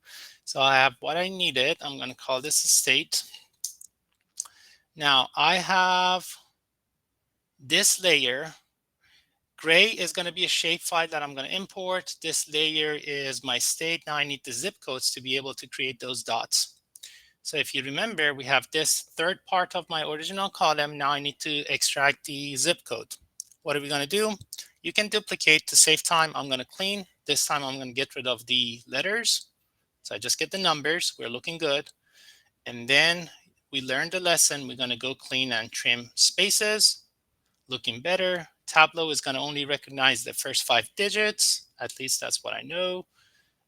So I have what I needed. I'm going to call this a state. Now I have this layer. Gray is going to be a shapefile that I'm going to import. This layer is my state. Now I need the zip codes to be able to create those dots. So if you remember, we have this third part of my original column. Now I need to extract the zip code. What are we going to do? You can duplicate to save time. I'm going to clean. This time I'm going to get rid of the letters. So I just get the numbers. We're looking good. And then we learned the lesson. We're going to go clean and trim spaces. Looking better. Tableau is going to only recognize the first 5 digits. At least that's what I know.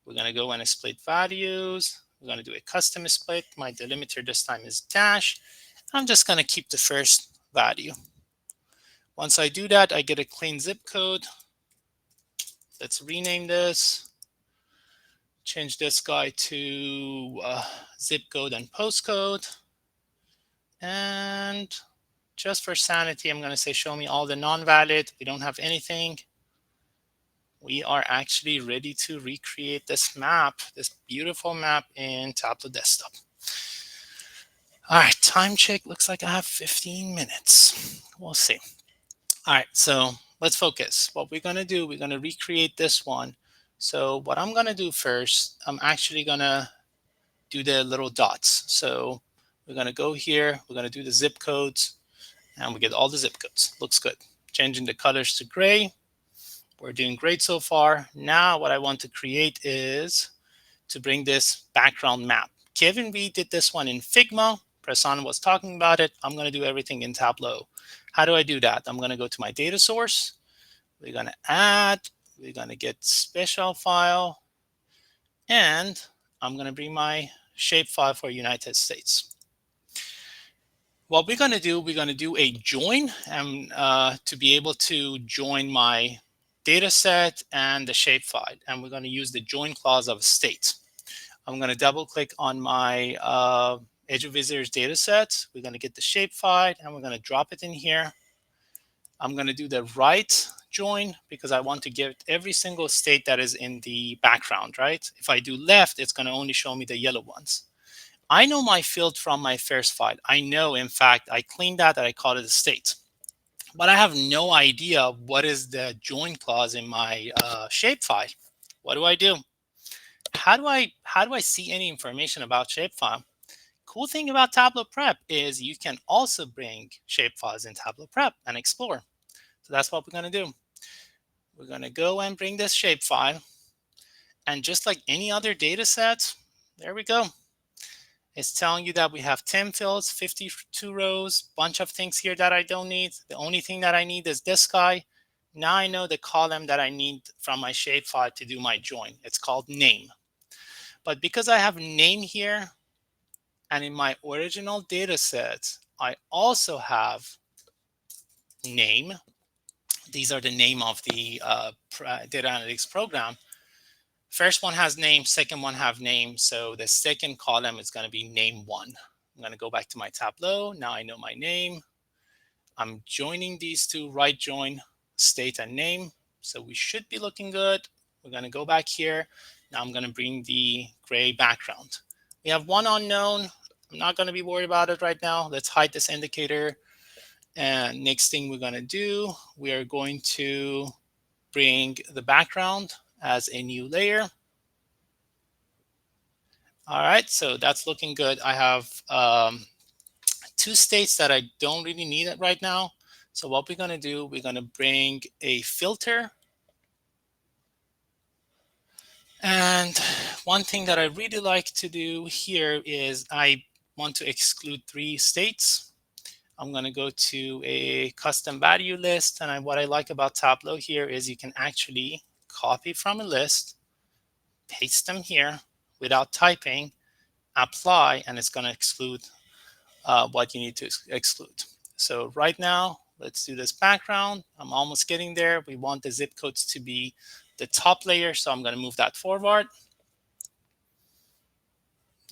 We're going to go and split values. We're going to do a custom split. My delimiter this time is dash. I'm just going to keep the first value. Once I do that, I get a clean zip code. Let's rename this. Change this guy to zip code and postcode. And just for sanity, I'm going to say, show me all the non-valid. We don't have anything. We are actually ready to recreate this map, this beautiful map in Tableau Desktop. All right, time check. Looks like I have 15 minutes. We'll see. All right, so let's focus. What we're going to do, we're going to recreate this one. So what I'm going to do first, I'm actually going to do the little dots. So we're going to go here. We're going to do the zip codes. And we get all the zip codes. Looks good. Changing the colors to gray. We're doing great so far. Now what I want to create is to bring this background map. Kevin V did this one in Figma. Pressan was talking about it. I'm going to do everything in Tableau. How do I do that? I'm going to go to my data source. We're going to add. We're going to get special file. And I'm going to bring my shapefile for United States. What we're going to do a join and to be able to join my data set and the shapefile. And we're going to use the join clause of state. I'm going to double click on my Edge of Visitors data set. We're going to get the shapefile and we're going to drop it in here. I'm going to do the right join because I want to get every single state that is in the background, right? If I do left, it's going to only show me the yellow ones. I know my field from my first file. I know, in fact, I cleaned that and I called it a state. But I have no idea what is the join clause in my shapefile. What do? How do I see any information about shapefile? Cool thing about Tableau Prep is you can also bring shapefiles in Tableau Prep and explore. So that's what we're going to do. We're going to go and bring this shapefile. And just like any other data set, there we go. It's telling you that we have 10 fields, 52 rows, bunch of things here that I don't need. The only thing that I need is this guy. Now I know the column that I need from my shapefile to do my join. It's called name. But because I have name here, and in my original data set, I also have name. These are the name of the data analytics program. First one has name, second one have name. So the second column is going to be name one. I'm going to go back to my Tableau. Now I know my name. I'm joining these two, right join, state and name. So we should be looking good. We're going to go back here. Now I'm going to bring the gray background. We have one unknown. I'm not going to be worried about it right now. Let's hide this indicator. And next thing we're going to do, we are going to bring the background as a new layer. All right, so that's looking good. I have two states that I don't really need it right now. So what we're going to do, we're going to bring a filter. And one thing that I really like to do here is I want to exclude 3 states. I'm going to go to a custom value list. And what I like about Tableau here is you can actually copy from a list, paste them here without typing, apply, and it's going to exclude what you need to exclude. So right now, let's do this background. I'm almost getting there. We want the zip codes to be the top layer, so I'm going to move that forward.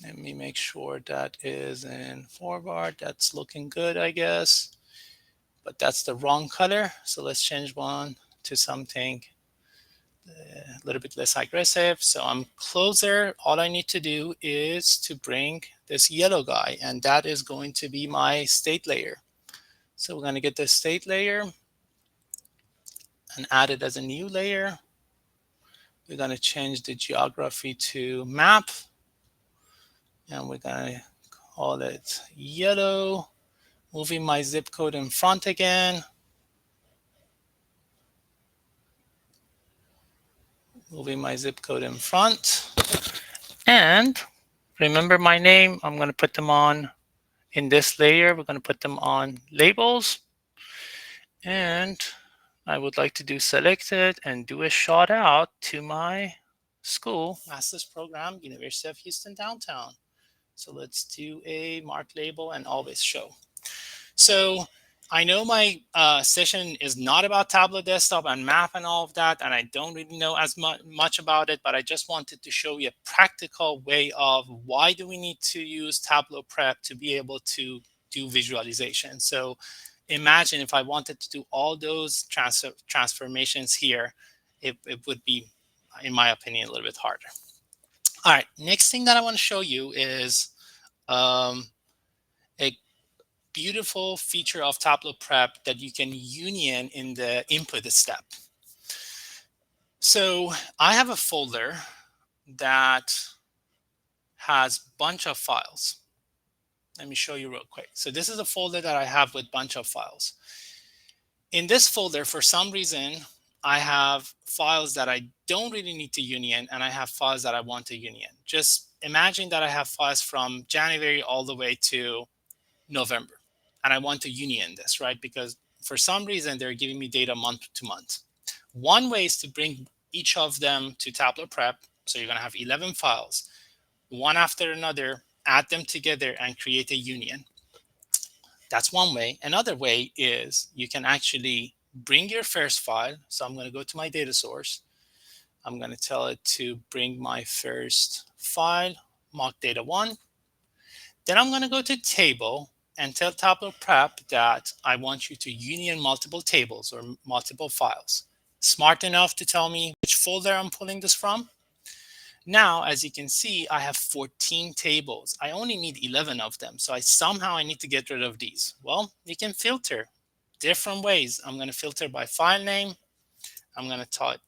Let me make sure that is in forward. That's looking good, I guess. But that's the wrong color. So let's change one to something a little bit less aggressive. So I'm closer. All I need to do is to bring this yellow guy, and that is going to be my state layer. So we're going to get the state layer and add it as a new layer. We're going to change the geography to map, and we're going to call it yellow. Moving my zip code in front again. Moving my zip code in front. And remember my name, I'm going to put them on in this layer. We're going to put them on labels. And I would like to do selected and do a shout out to my school, master's program, University of Houston Downtown. So let's do a mark label and always show. So I know my session is not about Tableau Desktop and map and all of that, and I don't really know as much about it, but I just wanted to show you a practical way of why do we need to use Tableau Prep to be able to do visualization. So imagine if I wanted to do all those transformations here, it would be, in my opinion, a little bit harder. All right, next thing that I want to show you is a beautiful feature of Tableau Prep that you can union in the input step. So I have a folder that has a bunch of files. Let me show you real quick. So this is a folder that I have with a bunch of files. In this folder, for some reason, I have files that I don't really need to union, and I have files that I want to union. Just imagine that I have files from January all the way to November, and I want to union this, right? Because for some reason, they're giving me data month to month. One way is to bring each of them to Tableau Prep. So you're going to have 11 files, one after another, add them together and create a union. That's one way. Another way is you can actually bring your first file. So I'm going to go to my data source. I'm going to tell it to bring my first file, mock data 1. Then I'm going to go to table and tell Tableau Prep that I want you to union multiple tables or multiple files. Smart enough to tell me which folder I'm pulling this from. Now, as you can see, I have 14 tables. I only need 11 of them. So somehow I need to get rid of these. Well, you can filter different ways. I'm going to filter by file name. I'm going to type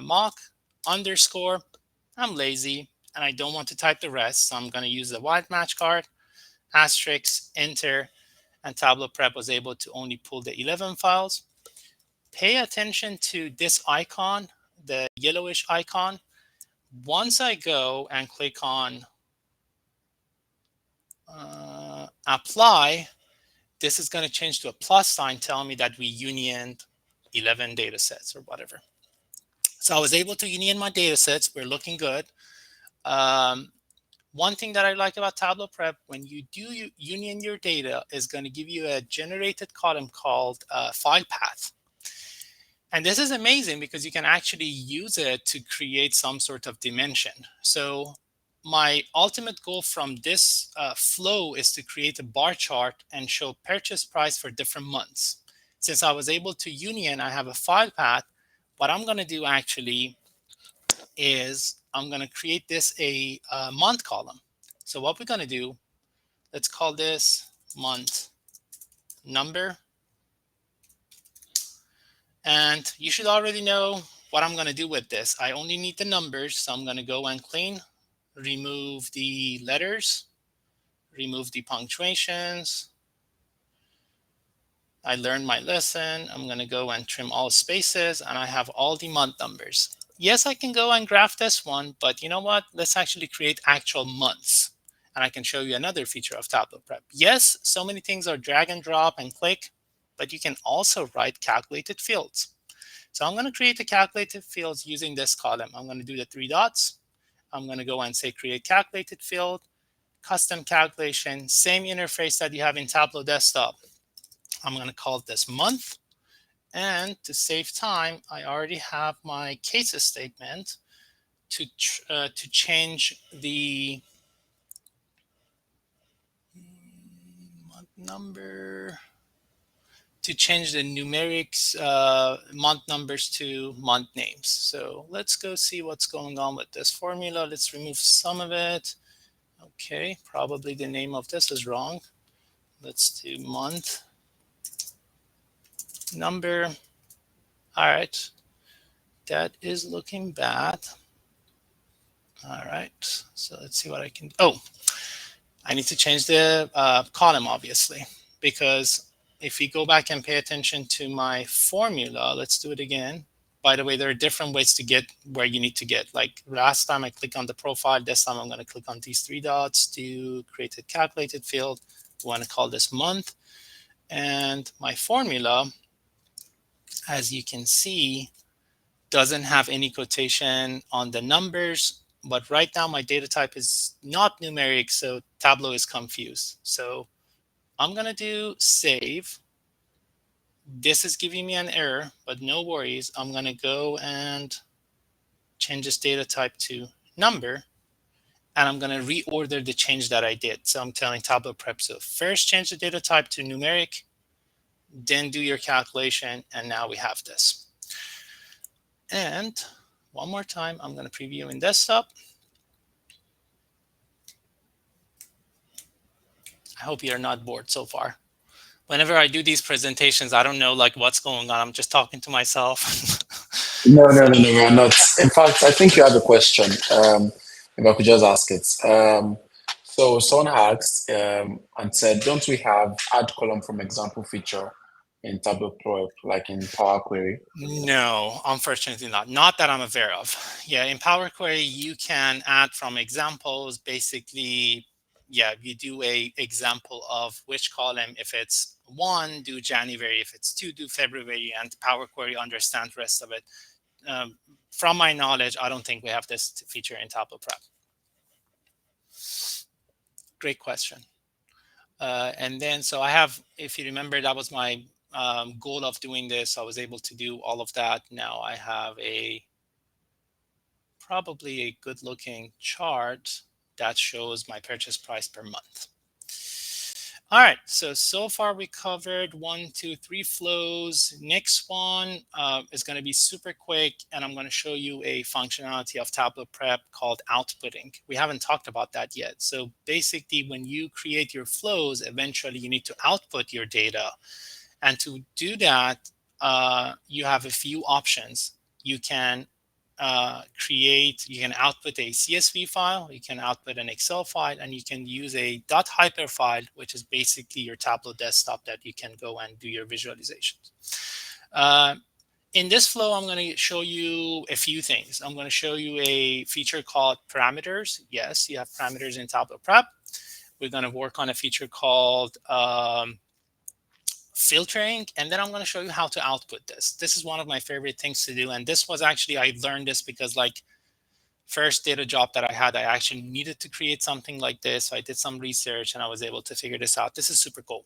mock underscore. I'm lazy and I don't want to type the rest. So I'm going to use the wild match card, asterisk, enter, and Tableau Prep was able to only pull the 11 files. Pay attention to this icon, the yellowish icon. Once I go and click on apply, this is going to change to a plus sign telling me that we unioned 11 data sets or whatever. So I was able to union my data sets. We're looking good. One thing that I like about Tableau Prep, when you do union your data, is going to give you a generated column called file path. And this is amazing because you can actually use it to create some sort of dimension. So my ultimate goal from this flow is to create a bar chart and show purchase price for different months. Since I was able to union, I have a file path. What I'm going to do actually is I'm going to create this a month column. So what we're going to do, let's call this month number. And you should already know what I'm going to do with this. I only need the numbers. So I'm going to go and clean, remove the letters, remove the punctuations. I learned my lesson. I'm going to go and trim all spaces, and I have all the month numbers. Yes, I can go and graph this one, but you know what? Let's actually create actual months. And I can show you another feature of Tableau Prep. Yes, so many things are drag and drop and click, but you can also write calculated fields. So I'm going to create the calculated fields using this column. I'm going to do the 3 dots. I'm going to go and say create calculated field, custom calculation, same interface that you have in Tableau Desktop. I'm going to call this month. And to save time, I already have my cases statement to change the month number, to change the numerics month numbers to month names. So let's go see what's going on with this formula. Let's remove some of it. Okay, probably the name of this is wrong. Let's do month number. All right, that is looking bad. All right, so let's see what I can do. Oh, I need to change the column, obviously, because if you go back and pay attention to my formula, let's do it again. By the way, there are different ways to get where you need to get. Like last time I click on the profile, this time I'm going to click on these 3 dots to create a calculated field. We want to call this month. And my formula, as you can see, doesn't have any quotation on the numbers. But right now my data type is not numeric, so Tableau is confused. So I'm going to do save. This is giving me an error, but no worries. I'm going to go and change this data type to number, and I'm going to reorder the change that I did. So I'm telling Tableau Prep, so first change the data type to numeric, then do your calculation, and now we have this. And one more time, I'm going to preview in desktop. I hope you're not bored so far. Whenever I do these presentations, I don't know like what's going on. I'm just talking to myself. No, we're not. In fact, I think you have a question. If I could just ask it. So someone asked and said, don't we have add column from example feature in Tableau Prep, like in Power Query? No, unfortunately not. Not that I'm aware of. Yeah, in Power Query, you can add from examples. Basically, yeah, you do a example of which column. If it's 1, do January. If it's 2, do February. And Power Query understands the rest of it. From my knowledge, I don't think we have this feature in Tableau Prep. Great question. And then, so I have, if you remember, that was my goal of doing this. I was able to do all of that. Now I have probably a good looking chart that shows my purchase price per month. All right, so far we covered 1, 2, 3 flows. Next one is going to be super quick, and I'm going to show you a functionality of Tableau Prep called outputting. We haven't talked about that yet. So basically, when you create your flows, eventually you need to output your data. And to do that, you have a few options. You can you can output a CSV file, you can output an Excel file, and you can use a .hyper file, which is basically your Tableau desktop that you can go and do your visualizations. In this flow, I'm going to show you a few things. I'm going to show you a feature called parameters. Yes, you have parameters in Tableau Prep. We're going to work on a feature called filtering, and then I'm going to show you how to output this. This is one of my favorite things to do, and this was actually, I learned this because like first data job that I had, I actually needed to create something like this. So I did some research and I was able to figure this out. This is super cool.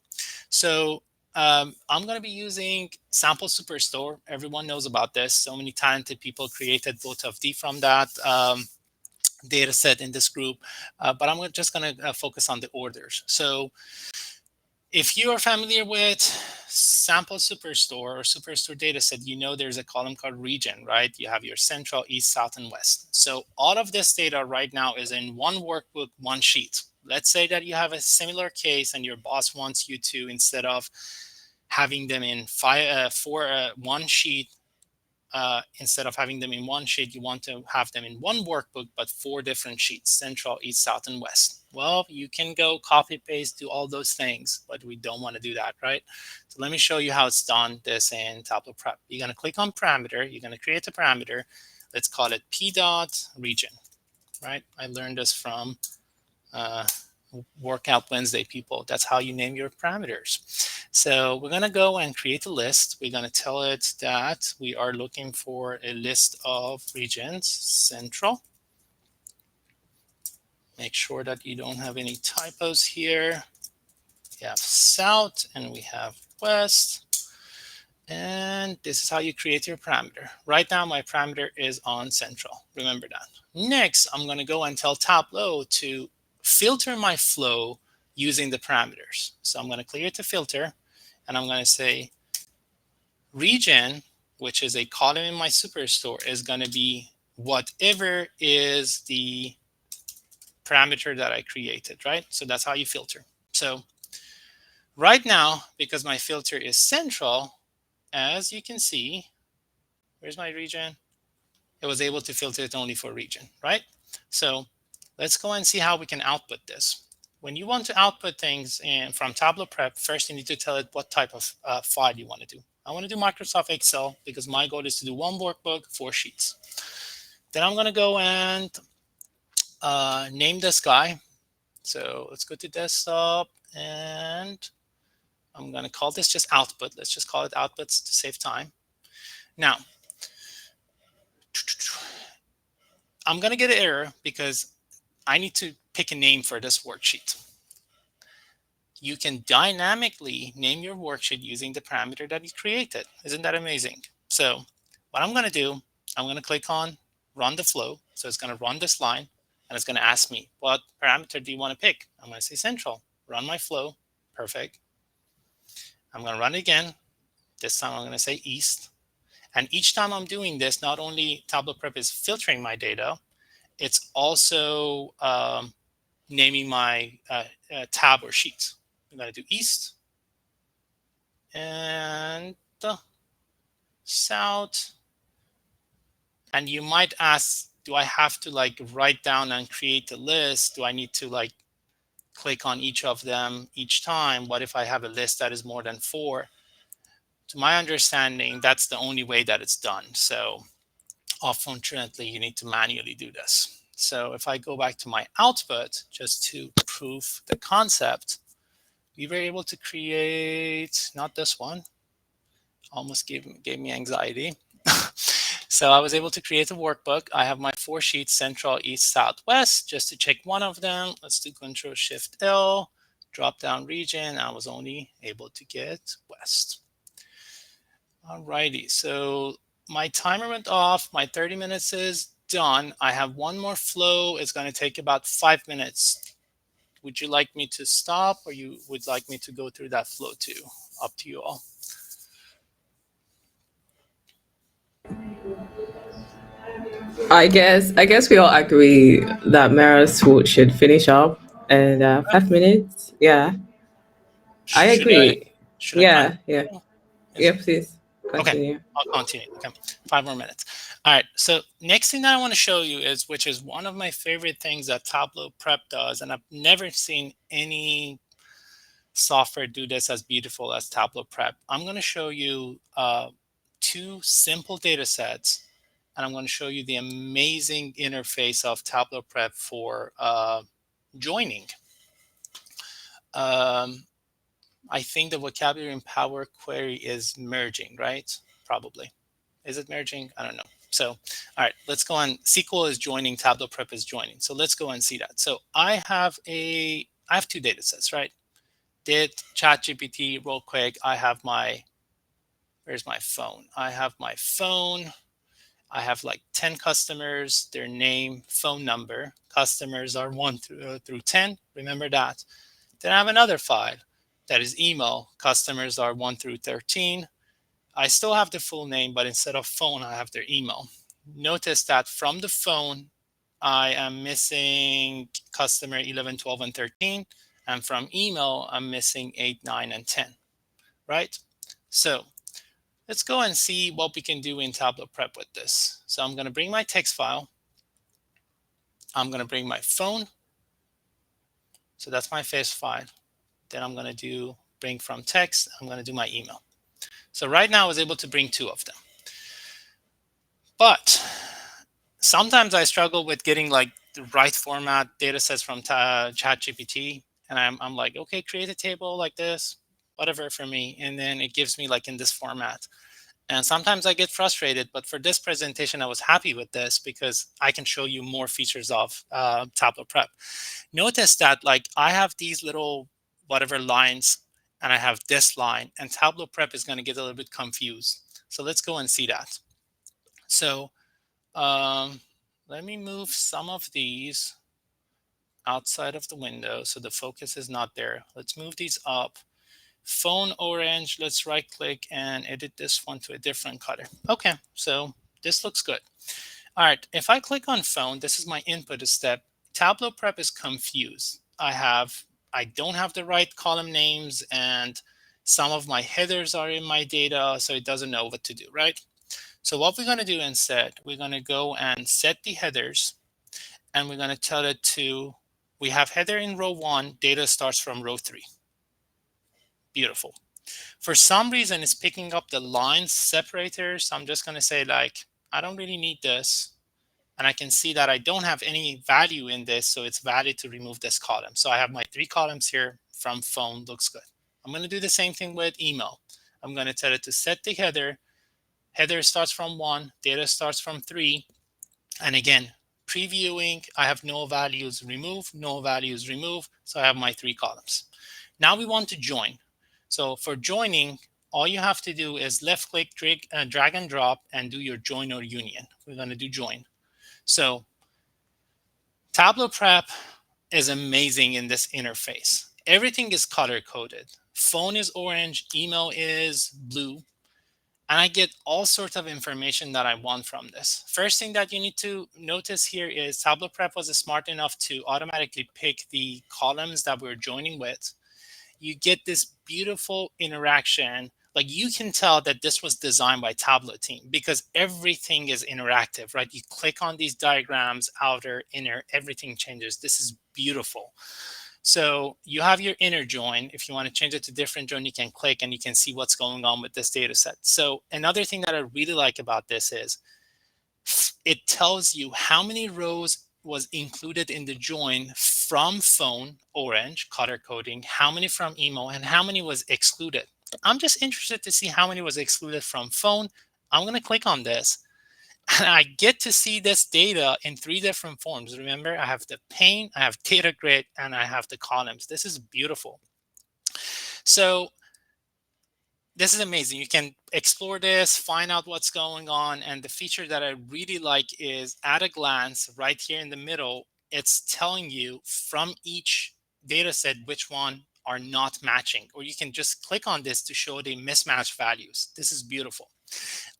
So I'm going to be using Sample Superstore. Everyone knows about this. So many talented people created both of D from that data set in this group, but I'm just going to focus on the orders. So if you are familiar with Sample Superstore or Superstore dataset, you know there's a column called region, right? You have your central, east, south, and west. So all of this data right now is in one workbook, one sheet. Let's say that you have a similar case and your boss wants you to, instead of having them in one sheet, instead of having them in one sheet, you want to have them in one workbook, but 4 different sheets, central, east, south, and west. Well, you can go copy paste, do all those things, but we don't want to do that, right? So let me show you how it's done this in Tableau Prep. You're going to click on parameter. You're going to create a parameter. Let's call it p.region, right? I learned this from Workout Wednesday people. That's how you name your parameters. So we're going to go and create a list. We're going to tell it that we are looking for a list of regions, central. Make sure that you don't have any typos here. We have south and we have west. And this is how you create your parameter. Right now, my parameter is on central. Remember that. Next, I'm going to go and tell Tableau to filter my flow using the parameters. So I'm going to clear it to filter. And I'm going to say region, which is a column in my Superstore, is going to be whatever is the parameter that I created, right? So that's how you filter. So right now, because my filter is central, as you can see, where's my region? It was able to filter it only for region, right? So let's go and see how we can output this. When you want to output things from Tableau Prep, first you need to tell it what type of file you want to do. I want to do Microsoft Excel because my goal is to do one workbook, 4 sheets. Then I'm going to go and name this guy. So let's go to desktop and I'm going to call this just output. Let's just call it outputs to save time. Now, I'm going to get an error because I need to pick a name for this worksheet. You can dynamically name your worksheet using the parameter that you created. Isn't that amazing? So what I'm going to do, I'm going to click on run the flow. So it's going to run this line and it's going to ask me, what parameter do you want to pick? I'm going to say central, run my flow. Perfect. I'm going to run it again. This time I'm going to say east. And each time I'm doing this, not only Tableau Prep is filtering my data, it's also naming my tab or sheet. I'm going to do east and south. And you might ask, do I have to like write down and create a list? Do I need to like click on each of them each time? What if I have a list that is more than 4? To my understanding, that's the only way that it's done. So unfortunately, you need to manually do this. So if I go back to my output, just to prove the concept, we were able to create, not this one, almost gave me anxiety. So I was able to create a workbook. I have my 4 sheets, central, east, south, west. Just to check one of them, let's do Control-Shift-L, drop down region. I was only able to get west. Alrighty, so my timer went off. My 30 minutes is done. I have one more flow. It's going to take about 5 minutes. Would you like me to stop or you would like me to go through that flow too? Up to you all. I guess we all agree that Mehras should finish up in 5 minutes. Yeah, I agree. Should I time? Yeah. Is it? Please Okay, continue. I'll continue. Okay, 5 more minutes. All right, so next thing that I want to show you is, which is one of my favorite things that Tableau Prep does, and I've never seen any software do this as beautiful as Tableau Prep. I'm going to show you 2 simple data sets, and I'm going to show you the amazing interface of Tableau Prep for joining. I think the vocabulary in Power Query is merging, right? Probably. Is it merging? I don't know. So, all right, let's go on. SQL is joining, Tableau Prep is joining. So let's go and see that. So I have two data sets, right? Did ChatGPT real quick. I have where's my phone? I have my phone. I have like 10 customers, their name, phone number. Customers are 1 through 10. Remember that. Then I have another file that is email. Customers are 1 through 13. I still have the full name, but instead of phone, I have their email. Notice that from the phone, I am missing customer 11, 12, and 13. And from email, I'm missing 8, 9, and 10, right? So let's go and see what we can do in Tableau Prep with this. So I'm going to bring my text file. I'm going to bring my phone. So that's my first file. Then I'm going to bring from text. I'm going to do my email. So right now I was able to bring 2 of them. But sometimes I struggle with getting like the right format data sets from ChatGPT. And I'm like, okay, create a table like this, whatever for me. And then it gives me like in this format. And sometimes I get frustrated, but for this presentation, I was happy with this because I can show you more features of Tableau Prep. Notice that like I have these little whatever lines and I have this line, and Tableau Prep is going to get a little bit confused. So let's go and see that. So let me move some of these outside of the window so the focus is not there. Let's move these up. Phone orange, let's right click and edit this one to a different color. Okay, so this looks good. All right, if I click on phone, this is my input step. Tableau Prep is confused. I don't have the right column names and some of my headers are in my data, so it doesn't know what to do, right? So what we're going to do instead, we're going to go and set the headers and we're going to tell it we have header in row 1, data starts from row 3. Beautiful. For some reason, it's picking up the line separator. So I'm just going to say like, I don't really need this. And I can see that I don't have any value in this. So it's valid to remove this column. So I have my 3 columns here from phone. Looks good. I'm going to do the same thing with email. I'm going to tell it to set the header. Header starts from 1. Data starts from 3. And again, previewing, I have no values remove, no values remove. So I have my 3 columns. Now we want to join. So for joining, all you have to do is left click, drag and drop, and do your join or union. We're going to do join. So Tableau Prep is amazing in this interface. Everything is color coded. Phone is orange, email is blue, and I get all sorts of information that I want from this. First thing that you need to notice here is Tableau Prep was smart enough to automatically pick the columns that we're joining with. You get this beautiful interaction. Like you can tell that this was designed by Tableau team because everything is interactive, right? You click on these diagrams, outer, inner, everything changes. This is beautiful. So you have your inner join. If you want to change it to different join, you can click and you can see what's going on with this data set. So another thing that I really like about this is it tells you how many rows was included in the join from phone, orange, color coding, how many from email, and how many was excluded. I'm just interested to see how many was excluded from phone. I'm going to click on this. And I get to see this data in 3 different forms. Remember, I have the pane, I have data grid, and I have the columns. This is beautiful. So this is amazing. You can explore this, find out what's going on. And the feature that I really like is at a glance right here in the middle, it's telling you from each data set which one are not matching. Or you can just click on this to show the mismatched values. This is beautiful.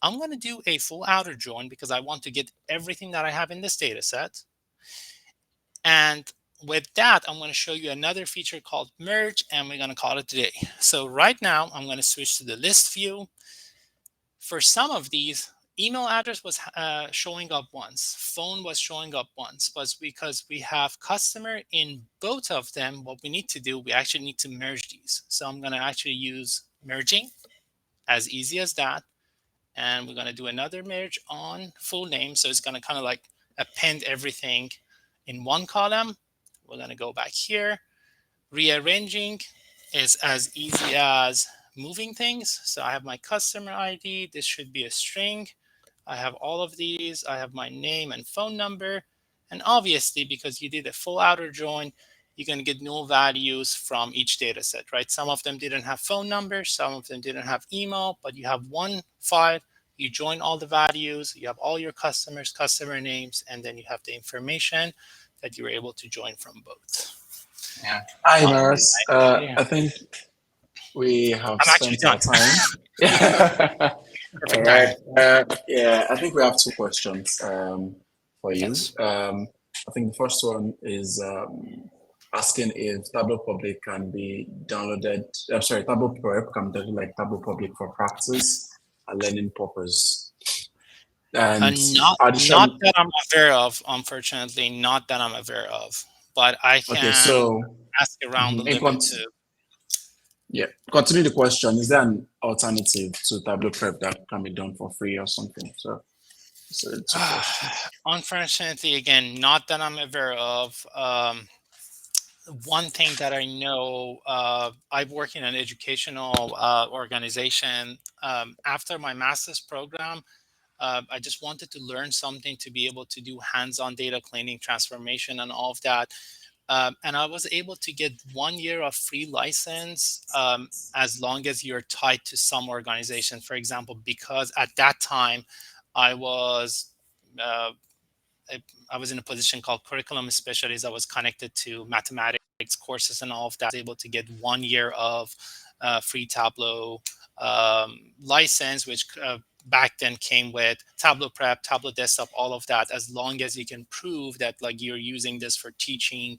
I'm going to do a full outer join because I want to get everything that I have in this data set. And with that, I'm going to show you another feature called merge, and we're going to call it today. So right now, I'm going to switch to the list view. For some of these, email address was showing up once, phone was showing up once, but because we have customer in both of them, what we need to do, we actually need to merge these. So I'm going to actually use merging, as easy as that. And we're going to do another merge on full name. So it's going to kind of like append everything in one column. We're going to go back here, Rearranging is as easy as moving things. So I have my customer ID. This should be a string. I have all of these. I have my name and phone number. And obviously, because you did a full outer join, you're going to get null values from each data set, right? Some of them didn't have phone numbers. Some of them didn't have email, but you have one file. You join all the values. You have all your customers, customer names, and then you have the information that you were able to join from both. Yeah. Hi, All Mehras. right. I think we have I'm actually spent our done. time. Perfect All right. timing. Yeah, I think we have two questions for you. Yes. I think the first one is asking if Tableau Public can be downloaded. I'm sorry, Tableau Prep can be downloaded like Tableau Public for practice and learning purpose. And Not that I'm aware of, unfortunately, not that I'm aware of. But I can ask around a little bit too. Yeah, continue the question. Is there an alternative to Tableau Prep that can be done for free or something? So it's a question. Unfortunately, again, not that I'm aware of. One thing that I know, I work in an educational organization. After my master's program, I just wanted to learn something to be able to do hands-on data cleaning, transformation, and all of that. And I was able to get 1 year of free license as long as you're tied to some organization. For example, because at that time I was in a position called curriculum specialist. I was connected to mathematics courses and all of that. I was able to get 1 year of free Tableau license, which back then came with Tableau Prep, Tableau Desktop, all of that, as long as you can prove that like you're using this for teaching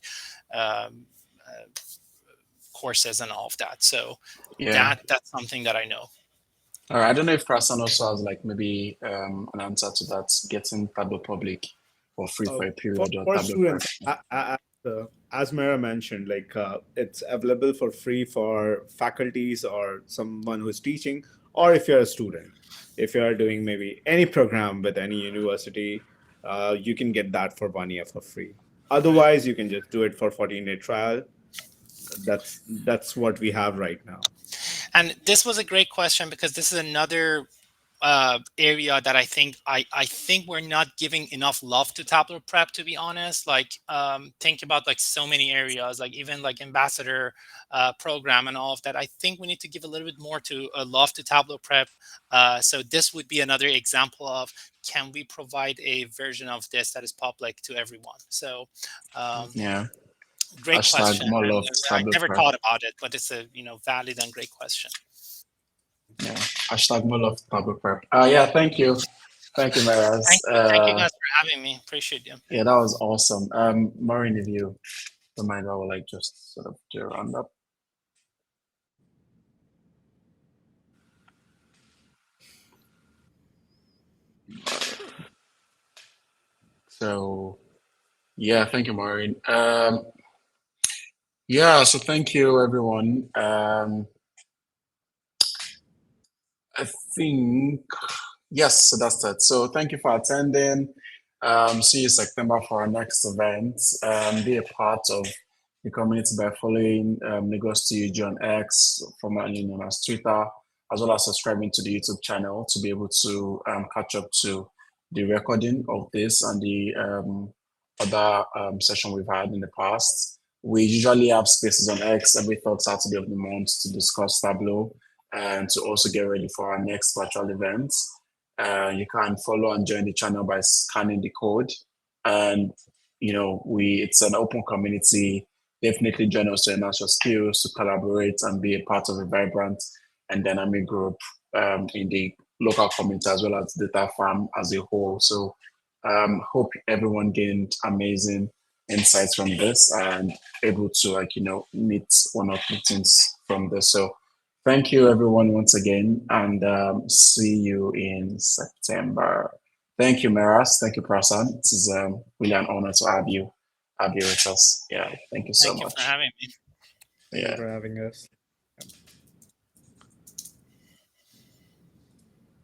courses and all of that. So that's something that I know. All right. I don't know if Pressan also has like maybe an answer to that, getting Tableau Public for free for a period for students. As Mehra mentioned, like it's available for free for faculties or someone who's teaching, or if you're a student. If you're doing maybe any program with any university, you can get that for 1 year for free. Otherwise, you can just do it for 14-day trial. That's what we have right now. And this was a great question because this is another area that I think we're not giving enough love to Tableau Prep, to be honest. Like think about like so many areas, like even like ambassador program and all of that. I think we need to give a little bit more to love to Tableau Prep. So this would be another example of, can we provide a version of this that is public to everyone? So great question. More love I never thought about it, but it's a valid and great question. Yeah. More love Tableau Prep. Yeah, thank you. Thank you, Mehras. Thank you guys for having me. Appreciate you. Yeah, that was awesome. Maureen, if you don't mind, I will like just sort of do a roundup. So yeah, thank you, Maureen. Yeah, so thank you everyone. I think yes, so that's it. So thank you for attending. See you September for our next event. Be a part of the community by following Lagos to UG on X, formerly known as Twitter, as well as subscribing to the YouTube channel to be able to catch up to the recording of this and the other session we've had in the past. We usually have spaces on X every third Saturday of the month to discuss Tableau and to also get ready for our next virtual event. You can follow and join the channel by scanning the code. And it's an open community. Definitely join us to enhance your skills, to collaborate and be a part of a vibrant and dynamic group in the local community as well as data farm as a whole. So hope everyone gained amazing insights from this and able to meet one or two things from this. So thank you everyone once again, and see you in September. Thank you, Mehras. Thank you, Pressan. It is really an honor to have you with us. Yeah, thank you so much. Thank you for having me. Yeah. Thank you for having us.